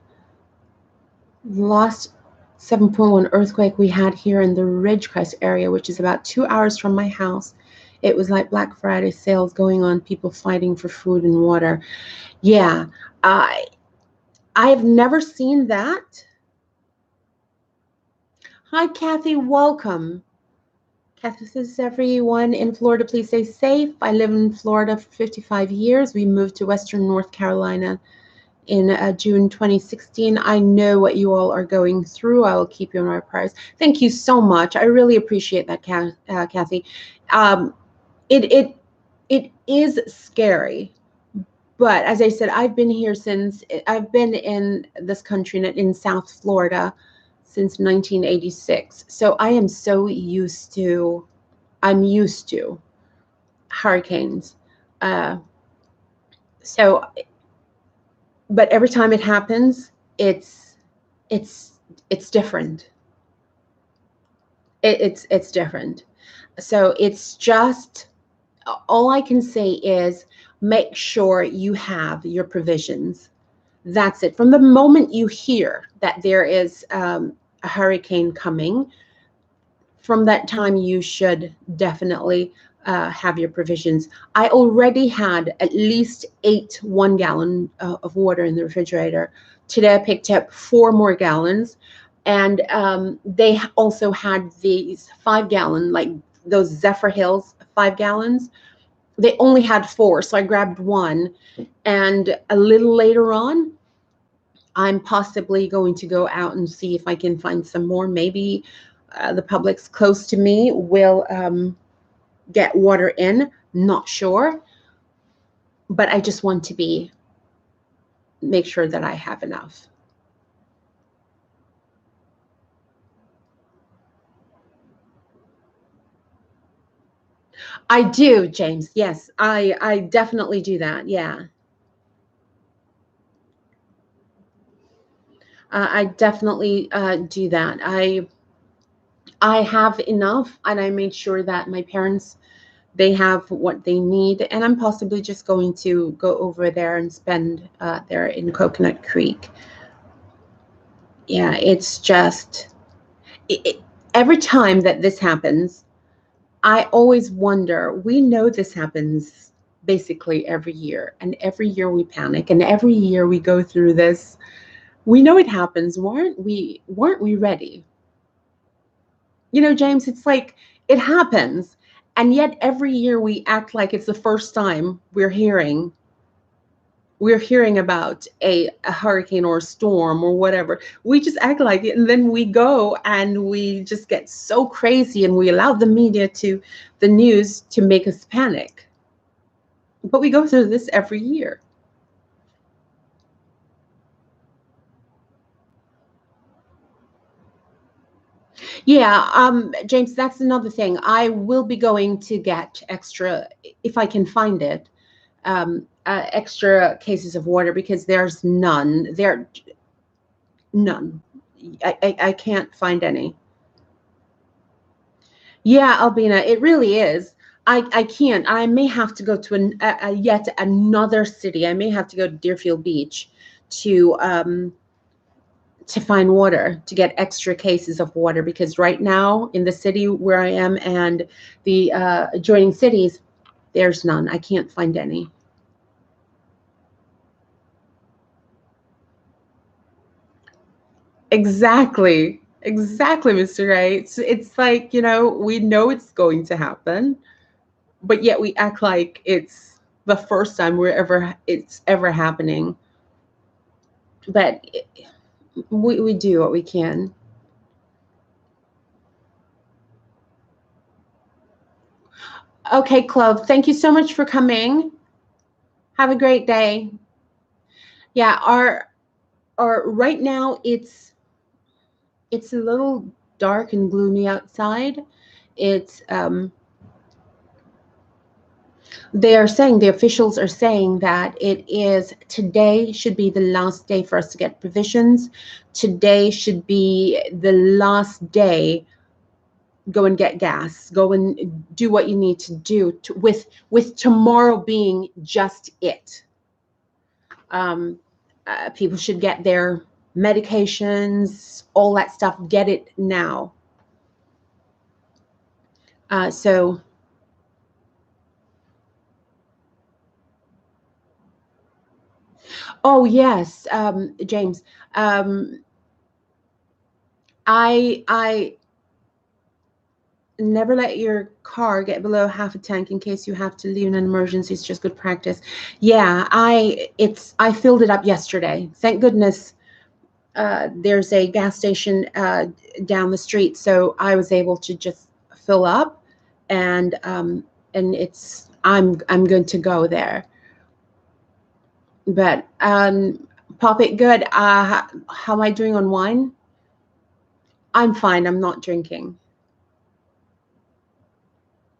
lost 7.1 earthquake we had here in the Ridgecrest area, which is about 2 hours from my house. It was like Black Friday sales going on, people fighting for food and water. Yeah, I've never seen that. Hi, Kathy, welcome. Kathy says, everyone in Florida, please stay safe. I live in Florida for 55 years. We moved to Western North Carolina in June 2016. I know what you all are going through. I will keep you in my prayers. Thank you so much. I really appreciate that, Kathy. It is scary, but as I said, I've been in this country in South Florida since 1986. So I am so used to hurricanes. So, but every time it happens, it's different. It's different. So it's just, all I can say is make sure you have your provisions. That's it. From the moment you hear that there is a hurricane coming, from that time you should definitely have your provisions. I already had at least 8 1-gallon of water in the refrigerator. Today I picked up 4 more gallons, and they also had these 5-gallon, like those Zephyr Hills 5 gallons. They only had 4, so I grabbed 1, and a little later on, I'm possibly going to go out and see if I can find some more. Maybe the Publix close to me will get water in. Not sure, but I just want to make sure that I have enough. I do, James. Yes, I definitely do that. Yeah. I definitely do that. I have enough, and I made sure that my parents, they have what they need, and I'm possibly just going to go over there and spend there in Coconut Creek. Yeah, it's just, every time that this happens, I always wonder, we know this happens basically every year, and every year we panic, and every year we go through this. We know it happens. Weren't we ready? You know, James, it's like it happens, And yet every year we act like it's the first time we're hearing about a hurricane or a storm or whatever. We just act like it, and then we go and we just get so crazy, and we allow the media, to the news, to make us panic. But we go through this every year. Yeah, James, that's another thing. I will be going to get extra, if I can find it, extra cases of water, because there's none. None. I can't find any. Yeah, Albina, it really is. I can't. I may have to go to yet another city. I may have to go to Deerfield Beach to find water, to get extra cases of water, because right now in the city where I am and the adjoining cities, there's none. I can't find any. Exactly. Exactly, Mr. Ray. It's like, we know it's going to happen, but yet we act like it's the first time it's ever happening. But we do what we can. Okay, Clove, thank you so much for coming. Have a great day. Yeah, our right now it's a little dark and gloomy outside. It's the officials are saying that today should be the last day for us to get provisions. Today should be the last day. Go and get gas. Go and do what you need to do with tomorrow being just it. People should get their medications, all that stuff. Get it now. So. Oh yes, James. I never let your car get below half a tank in case you have to leave in an emergency. It's just good practice. Yeah, I filled it up yesterday. Thank goodness. There's a gas station down the street, so I was able to just fill up, and I'm good to go there. But Pop It Good. How am I doing on wine? I'm fine. I'm not drinking.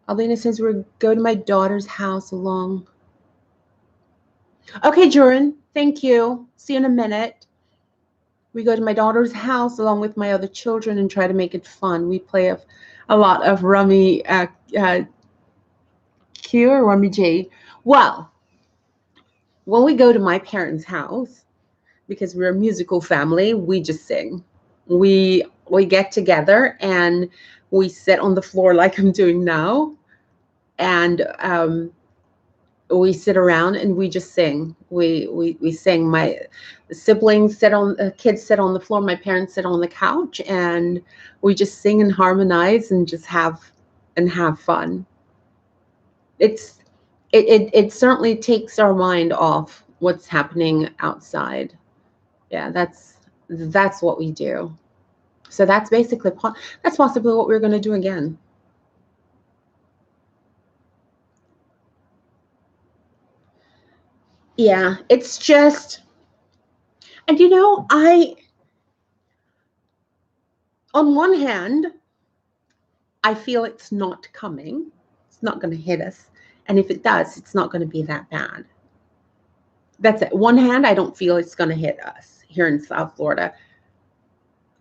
Alina says we're go to my daughter's house along. Okay, Joran. Thank you. See you in a minute. We go to my daughter's house along with my other children and try to make it fun. We play a lot of Rummy Q or Rummy G. Well, when we go to my parents' house, because we're a musical family, we just sing. We get together and we sit on the floor like I'm doing now, and we sit around and we just sing. We sing. My siblings kids sit on the floor. My parents sit on the couch, and we just sing and harmonize and just have fun. It certainly takes our mind off what's happening outside. Yeah, that's what we do. So that's possibly what we're going to do again. Yeah, it's just, and on one hand, I feel it's not coming. It's not going to hit us. And if it does, it's not going to be that bad. That's it. One hand, I don't feel it's going to hit us here in South Florida.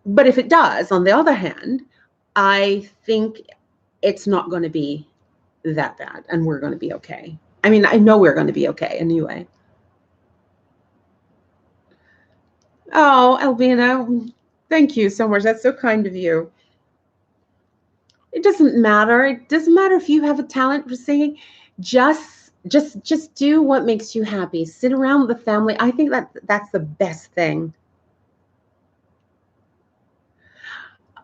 But if it does, on the other hand, I think it's not going to be that bad, and we're going to be okay. I mean, I know we're going to be okay anyway. Oh, Albina, thank you so much. That's so kind of you. It doesn't matter. It doesn't matter if you have a talent for singing. Just do what makes you happy. Sit around with the family. I think that's the best thing.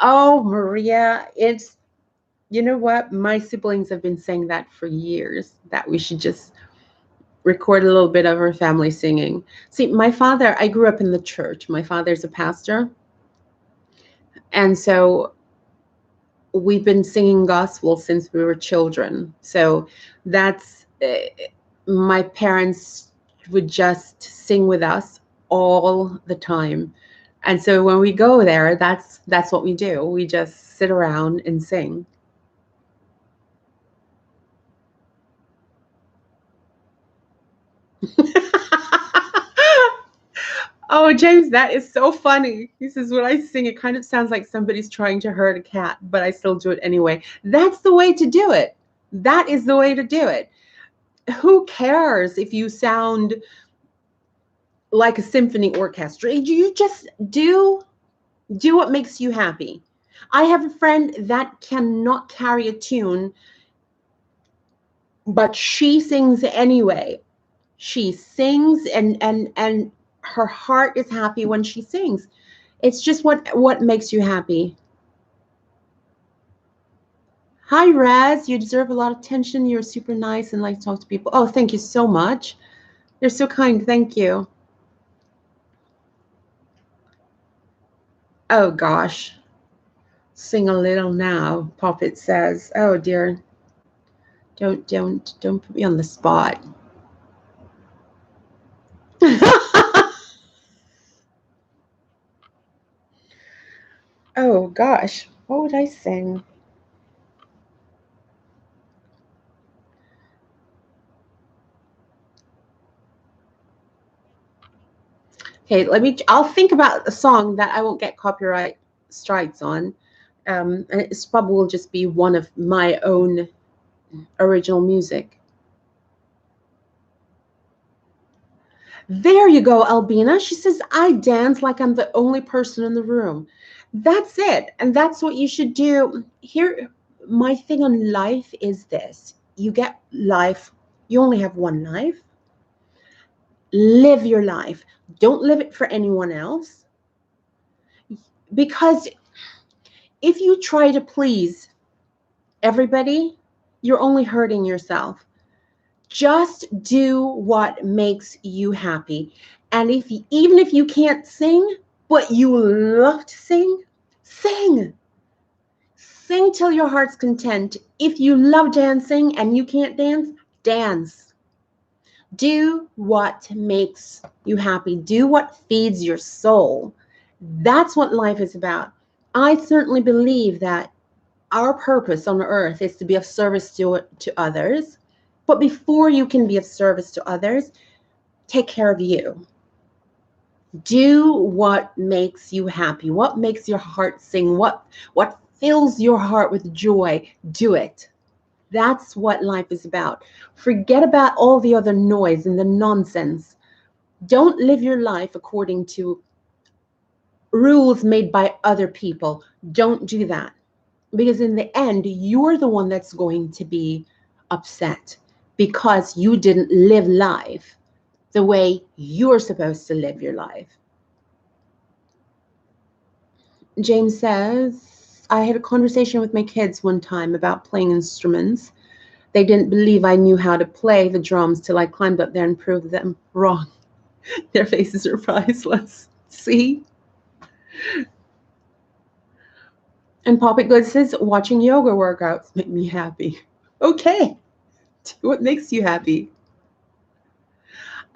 Oh, Maria, You know what? My siblings have been saying that for years, that we should just record a little bit of our family singing. See, my father, I grew up in the church. My father's a pastor. And so we've been singing gospel since we were children. So that's my parents would just sing with us all the time. And so when we go there, that's what we do. We just sit around and sing. Oh, James, that is so funny. He says, when I sing, it kind of sounds like somebody's trying to hurt a cat, but I still do it anyway. That's the way to do it. That is the way to do it. Who cares if you sound like a symphony orchestra? You just do what makes you happy. I have a friend that cannot carry a tune, but she sings anyway. She sings and her heart is happy when she sings. It's just what makes you happy. Hi, Raz. You deserve a lot of attention. You're super nice and like to talk to people. Oh, thank you so much. You're so kind. Thank you. Oh, gosh. Sing a little now, Poppet says. Oh, dear. Don't put me on the spot. Oh, gosh. What would I sing? Okay, I'll think about a song that I won't get copyright strikes on. And it's probably will just be one of my own original music. There you go, Albina. She says, I dance like I'm the only person in the room. That's it. And that's what you should do. Here, my thing on life is this. You get life. You only have one life. Live your life. Don't live it for anyone else. Because if you try to please everybody, you're only hurting yourself. Just do what makes you happy. And even if you can't sing, but you love to sing, sing. Sing till your heart's content. If you love dancing and you can't dance, dance. Do what makes you happy. Do what feeds your soul. That's what life is about. I certainly believe that our purpose on earth is to be of service to others. But before you can be of service to others, take care of you. Do what makes you happy. What makes your heart sing? What fills your heart with joy? Do it. That's what life is about. Forget about all the other noise and the nonsense. Don't live your life according to rules made by other people. Don't do that. Because in the end, you're the one that's going to be upset because you didn't live life the way you're supposed to live your life. James says, I had a conversation with my kids one time about playing instruments. They didn't believe I knew how to play the drums till I climbed up there and proved them wrong. Their faces are priceless. See? And Poppy Good says, watching yoga workouts make me happy. Okay. Do what makes you happy.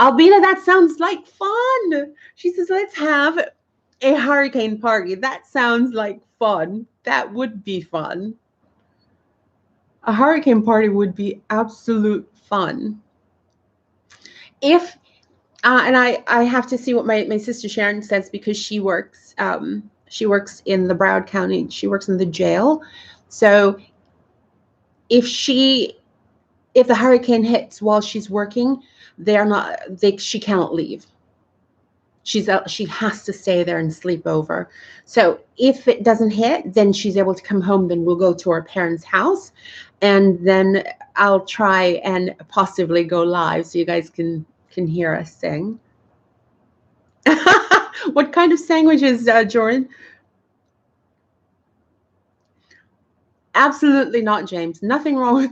Albina, that sounds like fun. She says, let's have a hurricane party. That sounds like fun. That would be fun. A hurricane party would be absolute fun. If, and I have to see what my sister Sharon says because she works in the Broward County. She works in the jail. So if the hurricane hits while she's working, she cannot leave. She has to stay there and sleep over. So if it doesn't hit, then she's able to come home. Then we'll go to our parents' house, and then I'll try and possibly go live so you guys can hear us sing. What kind of sandwiches, Jordan? Absolutely not, James. Nothing wrong with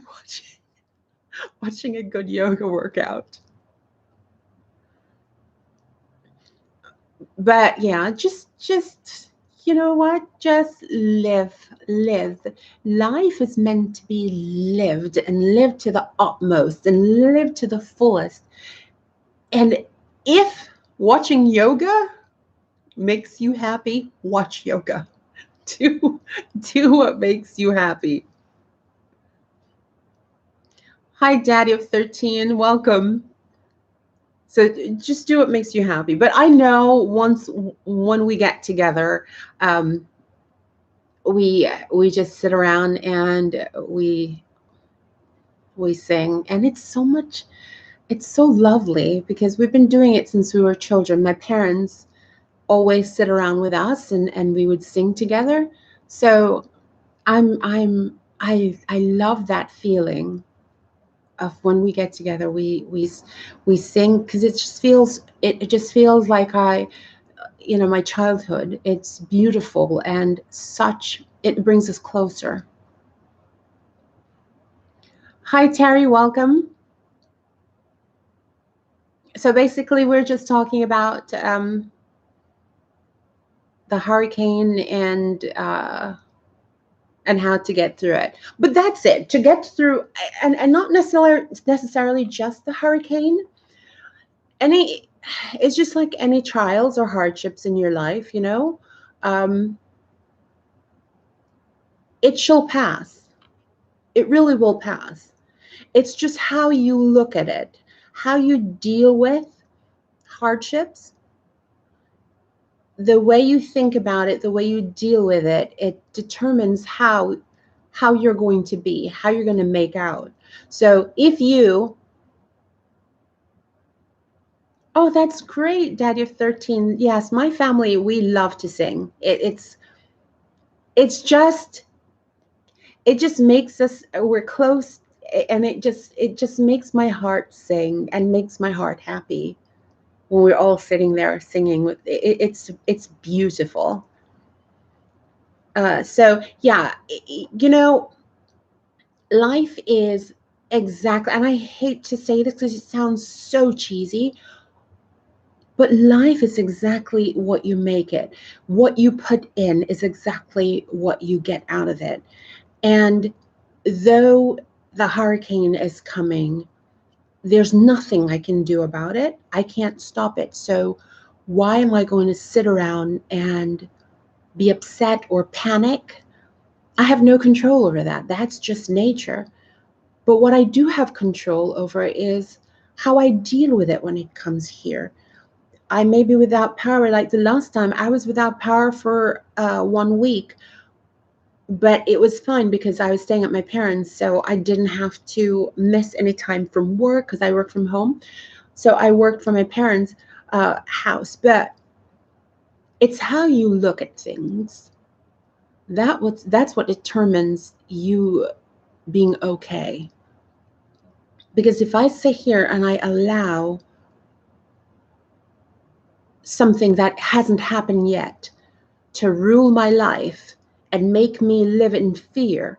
watching a good yoga workout. But yeah, just you know what? Just live. Life is meant to be lived, and lived to the utmost, and lived to the fullest. And if watching yoga makes you happy, watch yoga. Do what makes you happy. Hi, Daddy of 13. Welcome. So just do what makes you happy. But I know when we get together, we just sit around and we sing, and it's so lovely because we've been doing it since we were children. My parents always sit around with us, and we would sing together. So I love that feeling of when we get together, we sing, because it just feels like my childhood. It's beautiful, and it brings us closer. Hi, Terry, welcome. So basically, we're just talking about the hurricane and how to get through it. But that's it, to get through, and not necessarily just the hurricane. It's just like any trials or hardships in your life, it shall pass. It really will pass. It's just how you look at it, how you deal with hardships, the way you think about it, the way you deal with it. It determines how you're going to be, how you're going to make out. So if you Oh, that's great, Daddy of 13. Yes, my family, we love to sing. It's just it just makes us, we're close, and it just makes my heart sing and makes my heart happy when we're all sitting there singing with it's beautiful. So yeah, life is exactly, and I hate to say this because it sounds so cheesy, but life is exactly what you make it. What you put in is exactly what you get out of it. And though the hurricane is coming, there's nothing I can do about it. I can't stop it. So why am I going to sit around and be upset or panic? I have no control over that. That's just nature. But what I do have control over is how I deal with it when it comes here. I may be without power. Like the last time, I was without power for 1 week, but it was fine because I was staying at my parents', so I didn't have to miss any time from work because I work from home. So I worked from my parents' house. But it's how you look at things. That's what determines you being okay. Because if I sit here and I allow something that hasn't happened yet to rule my life and make me live in fear,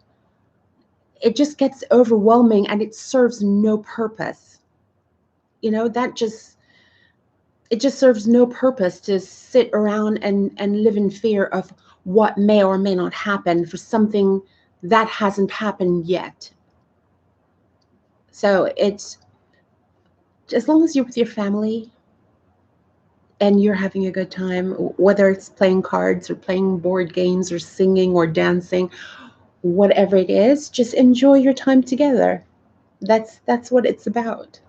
it just gets overwhelming and it serves no purpose. It just serves no purpose to sit around and live in fear of what may or may not happen for something that hasn't happened yet. So it's, as long as you're with your family and you're having a good time, whether it's playing cards or playing board games or singing or dancing, whatever it is, just enjoy your time together. That's what it's about.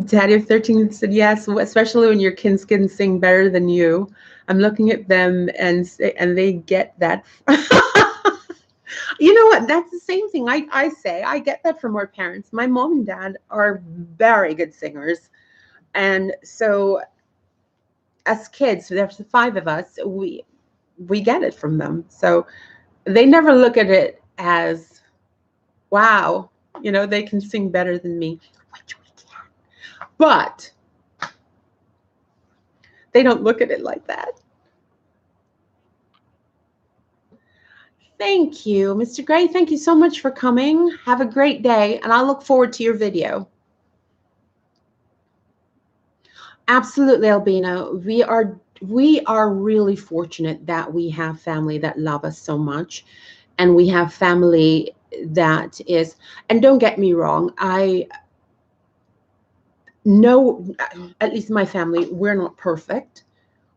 Daddy of 13 said yes, especially when your kids can sing better than you. I'm looking at them and they get that. You know what? That's the same thing I say. I get that from our parents. My mom and dad are very good singers. And so as kids, there's 5 of us, we get it from them. So they never look at it as, wow, they can sing better than me, which we can. But They don't look at it like that. Thank you, Mr. Gray. Thank you so much for coming. Have a great day, and I look forward to your video. Absolutely, Albina. We are really fortunate that we have family that love us so much, and we have family that is, and don't get me wrong, I know, at least my family, we're not perfect.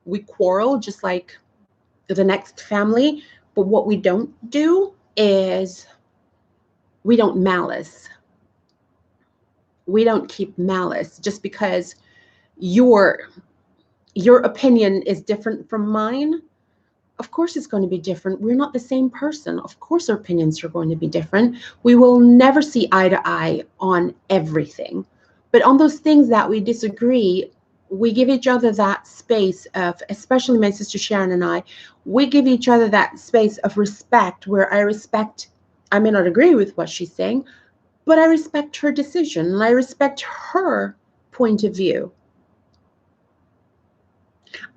We quarrel just like the next family, but what we don't do is we don't malice. We don't keep malice just because your opinion is different from mine. Of course it's going to be different. We're not the same person. Of course our opinions are going to be different. We will never see eye to eye on everything. But on those things that we disagree, we give each other that space of, especially my sister Sharon and I, we give each other that space of respect where I may not agree with what she's saying, but I respect her decision and I respect her point of view.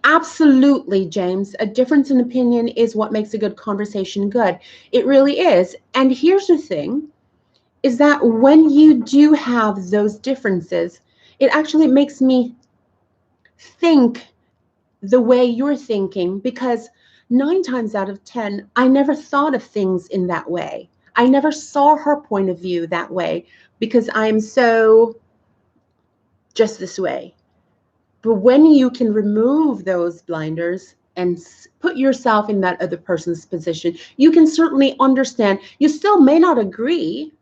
Absolutely, James. A difference in opinion is what makes a good conversation good. It really is. And here's the thing, is that when you do have those differences, it actually makes me think the way you're thinking, because 9 times out of 10, I never thought of things in that way. I never saw her point of view that way because I'm so just this way. But when you can remove those blinders and put yourself in that other person's position, you can certainly understand. You still may not agree,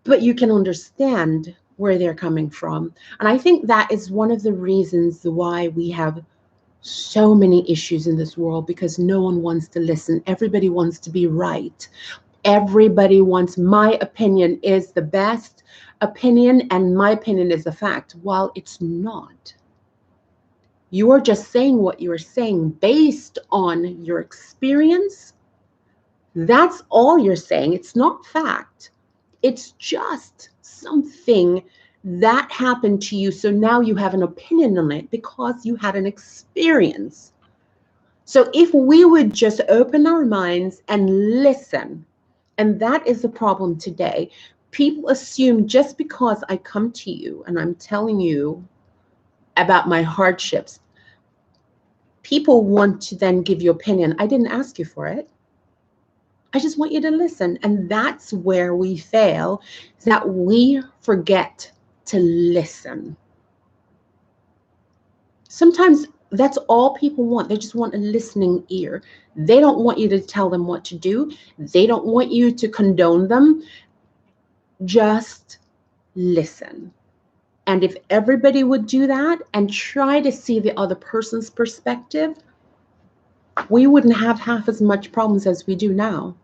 but you can understand where they're coming from. And I think that is one of the reasons why we have so many issues in this world, because no one wants to listen. Everybody wants to be right. Everybody wants, my opinion is the best opinion and my opinion is the fact. While it's not. You are just saying what you are saying based on your experience. That's all you're saying. It's not fact. It's just something that happened to you. So now you have an opinion on it because you had an experience. So if we would just open our minds and listen, and that is the problem today. People assume just because I come to you and I'm telling you about my hardships, people want to then give you opinion. I didn't ask you for it. I just want you to listen. And that's where we fail, is that we forget to listen. Sometimes that's all people want. They just want a listening ear. They don't want you to tell them what to do. They don't want you to condone them. Just listen. And if everybody would do that and try to see the other person's perspective, we wouldn't have half as much problems as we do now.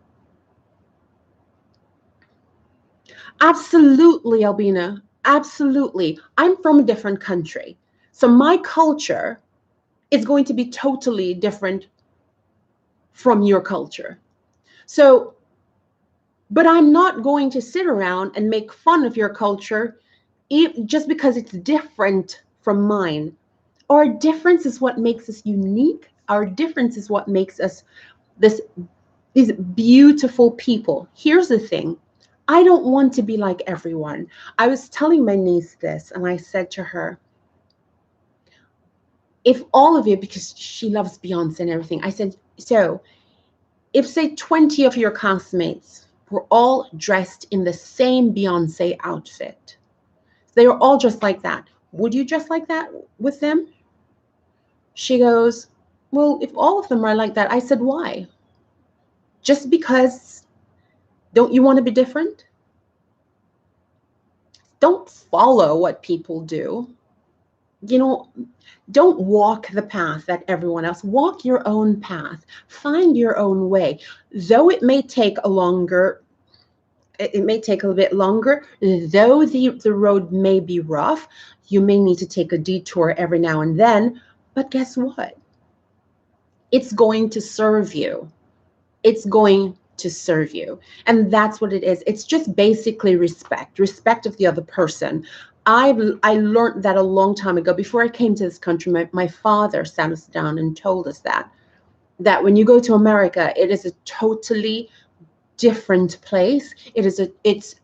Absolutely, Albina. Absolutely. I'm from a different country. So my culture is going to be totally different from your culture. So, but I'm not going to sit around and make fun of your culture just because it's different from mine. Our difference is what makes us unique. Our difference is what makes us these beautiful people. Here's the thing. I don't want to be like everyone. I was telling my niece this, and I said to her, if all of you, because she loves Beyonce and everything, I said, so if say 20 of your classmates were all dressed in the same Beyonce outfit, they were all just like that, would you dress like that with them? She goes, well, if all of them are like that, I said, why? Just because, don't you want to be different? Don't follow what people do. You know, don't walk the path that everyone else. Walk your own path. Find your own way. Though it may take a little bit longer, though the road may be rough, you may need to take a detour every now and then, but guess what? It's going to serve you. It's going to serve you. And that's what it is. It's just basically respect of the other person. I learned that a long time ago. Before I came to this country, my father sat us down and told us that when you go to America, it is a totally different place. It's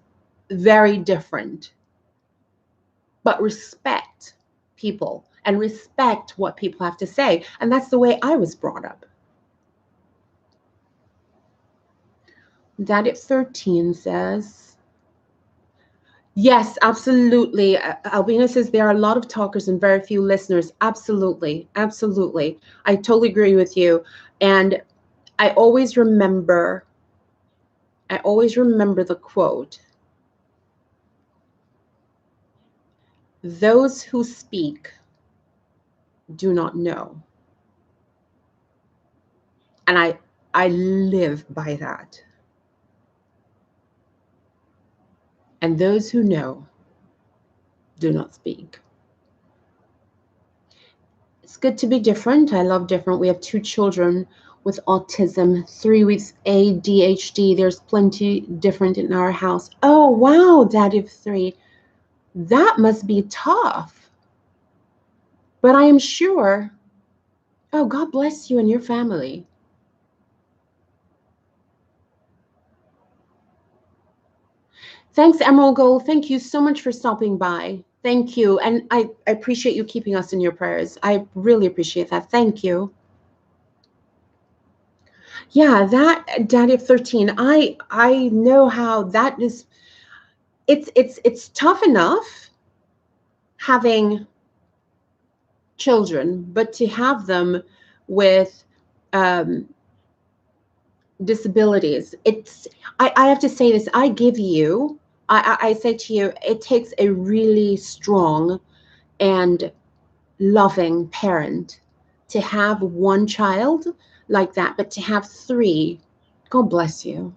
very different. But respect people and respect what people have to say. And that's the way I was brought up. Dad at 13 says, yes, absolutely. Albina says there are a lot of talkers and very few listeners. Absolutely. Absolutely. I totally agree with you. And I always remember the quote, those who speak do not know. And I live by that. And those who know do not speak. It's good to be different. I love different. We have 2 children with autism, 3 with ADHD. There's plenty different in our house. Oh, wow, Daddy of 3. That must be tough. But I am sure, oh, God bless you and your family. Thanks, Emerald Gold. Thank you so much for stopping by. Thank you. And I appreciate you keeping us in your prayers. I really appreciate that. Thank you. Yeah, that Daddy of 13, I know how that is. It's tough enough having children, but to have them with disabilities, I have to say this. I say to you, it takes a really strong and loving parent to have one child like that, but to have 3, God bless you.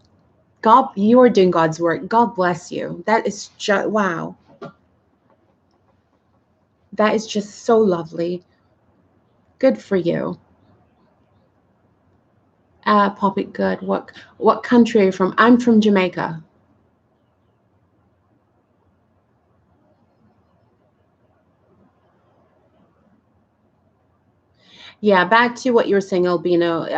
God, you are doing God's work. God bless you. That is just, wow. That is just so lovely. Good for you. Pop it good. What country are you from? I'm from Jamaica. Yeah, back to what you were saying, Albina,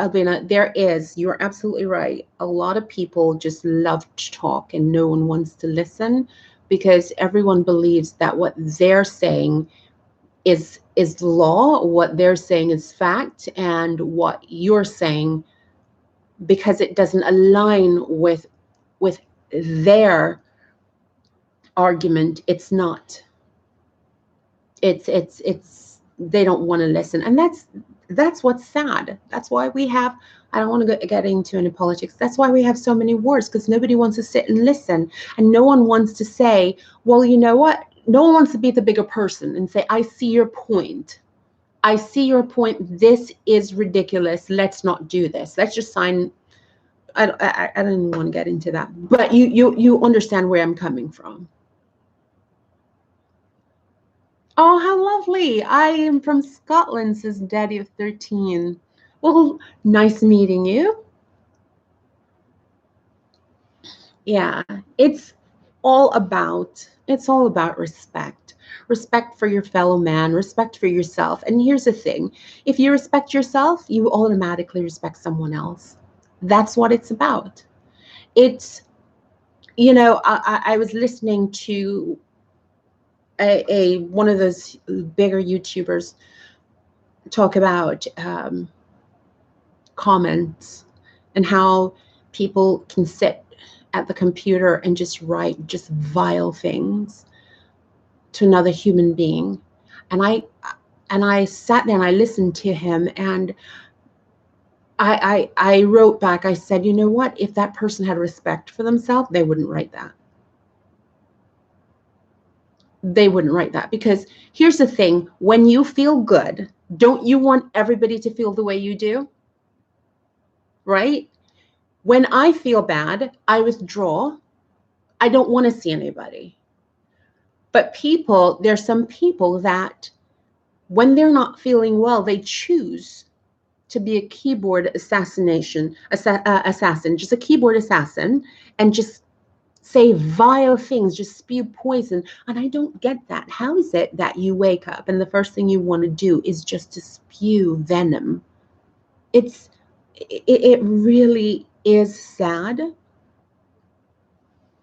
you're absolutely right. A lot of people just love to talk and no one wants to listen because everyone believes that what they're saying is law, what they're saying is fact, and what you're saying, because it doesn't align with their argument, it's not. It's they don't want to listen, and that's what's sad. That's why we have, I don't want to get into any politics. That's why we have so many wars, because nobody wants to sit and listen, and no one wants to say, well, you know what? No one wants to be the bigger person and say, I see your point. I see your point. This is ridiculous. Let's not do this. Let's just sign. I don't even want to get into that, but you understand where I'm coming from. Oh, how lovely. I am from Scotland, says Daddy of 13. Well, nice meeting you. Yeah, it's all about respect. Respect for your fellow man, respect for yourself. And here's the thing. If you respect yourself, you automatically respect someone else. That's what it's about. It's, I was listening to a one of those bigger YouTubers talk about comments and how people can sit at the computer and just write just vile things to another human being. And I sat there and I listened to him, and I wrote back. I said, you know what? If that person had respect for themselves, they wouldn't write that. They wouldn't write that, because here's the thing. When you feel good, don't you want everybody to feel the way you do? Right? When I feel bad, I withdraw. I don't want to see anybody. But there's some people that when they're not feeling well, they choose to be a keyboard assassin, just a keyboard assassin, and just say vile things, just spew poison. And I don't get that. How is it that you wake up and the first thing you want to do is just to spew venom? It really is sad.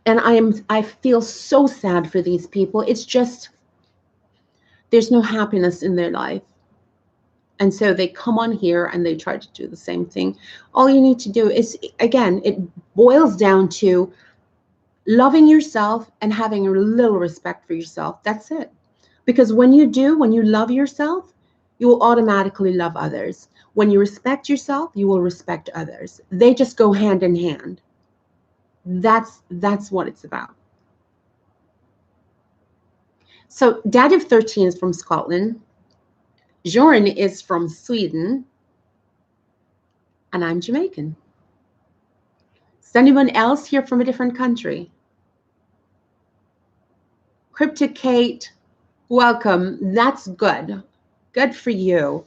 And I feel so sad for these people. It's just there's no happiness in their life. And so they come on here and they try to do the same thing. All you need to do is, again, it boils down to loving yourself and having a little respect for yourself. That's it. Because when you love yourself, you will automatically love others. When you respect yourself, you will respect others. They just go hand in hand. That's what it's about. So Daddy of 13 is from Scotland. Joran is from Sweden. And I'm Jamaican. Is anyone else here from a different country? Cryptic Kate, welcome. That's good. Good for you.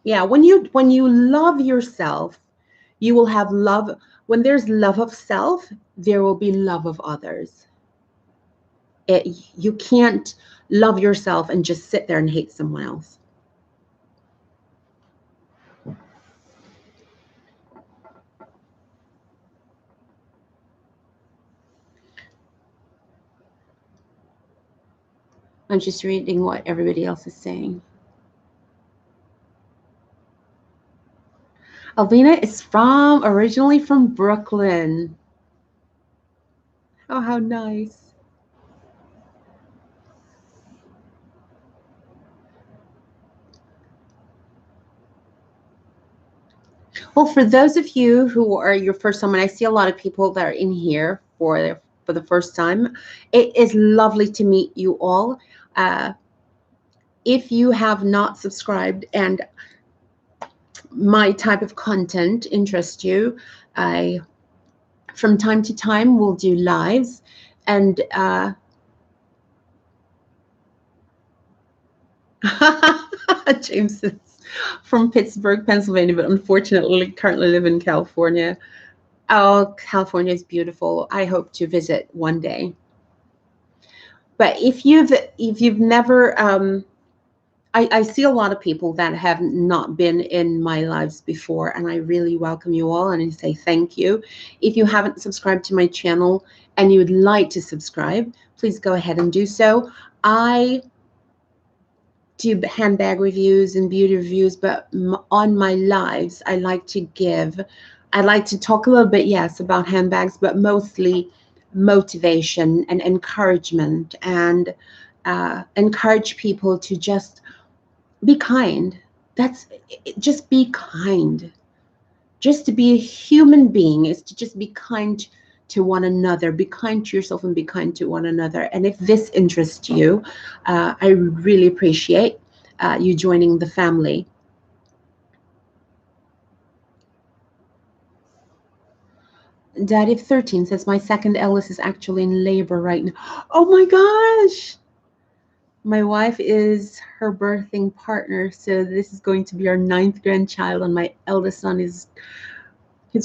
Yeah, when you love yourself, you will have love. When there's love of self, there will be love of others. You can't love yourself and just sit there and hate someone else. I'm just reading what everybody else is saying. Alvina is originally from Brooklyn. Oh, how nice. Well, for those of you who are your first time, and I see a lot of people that are in here for the first time, it is lovely to meet you all. If you have not subscribed and my type of content interests you, I from time to time will do lives, and James is from Pittsburgh, Pennsylvania, but unfortunately currently live in California. Oh, California is beautiful. I hope to visit one day. But if you've never, I see a lot of people that have not been in my lives before, and I really welcome you all, and I say thank you. If you haven't subscribed to my channel and you would like to subscribe, please go ahead and do so. I do handbag reviews and beauty reviews, but on my lives, I like to talk a little bit, yes, about handbags, but mostly motivation and encouragement, and encourage people to just be kind. Just be kind. Just to be a human being is to just be kind to one another. Be kind to yourself and be kind to one another. And if this interests you, I really appreciate you joining the family. Daddy of 13 says, my second eldest is actually in labor right now. Oh my gosh. My wife is her birthing partner, so this is going to be our 9th grandchild, and my eldest son his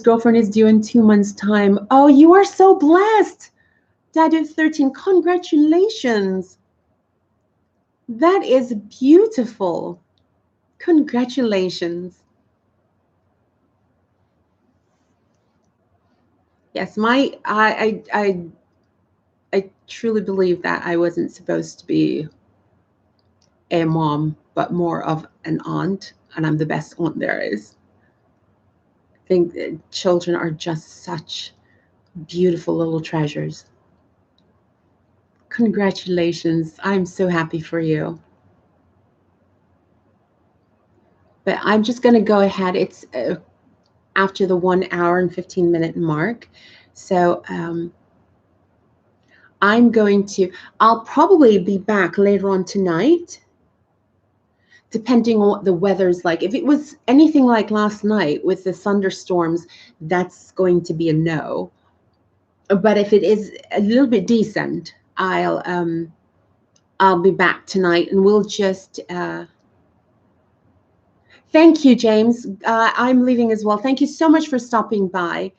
girlfriend is due in 2 months' time. Oh, you are so blessed. Daddy of 13, congratulations. That is beautiful. Congratulations. Yes, I truly believe that I wasn't supposed to be a mom, but more of an aunt, and I'm the best aunt there is. I think that children are just such beautiful little treasures. Congratulations. I'm so happy for you. But I'm just going to go ahead. It's after the 1 hour and 15-minute mark. So I'll probably be back later on tonight, depending on what the weather's like. If it was anything like last night with the thunderstorms, that's going to be a no. But if it is a little bit decent, I'll be back tonight, and we'll just Thank you, James. I'm leaving as well. Thank you so much for stopping by.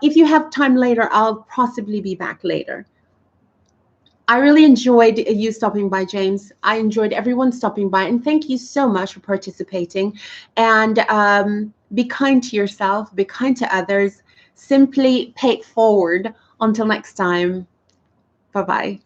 If you have time later, I'll possibly be back later. I really enjoyed you stopping by, James. I enjoyed everyone stopping by, and thank you so much for participating. And be kind to yourself, be kind to others. Simply pay it forward. Until next time, bye-bye.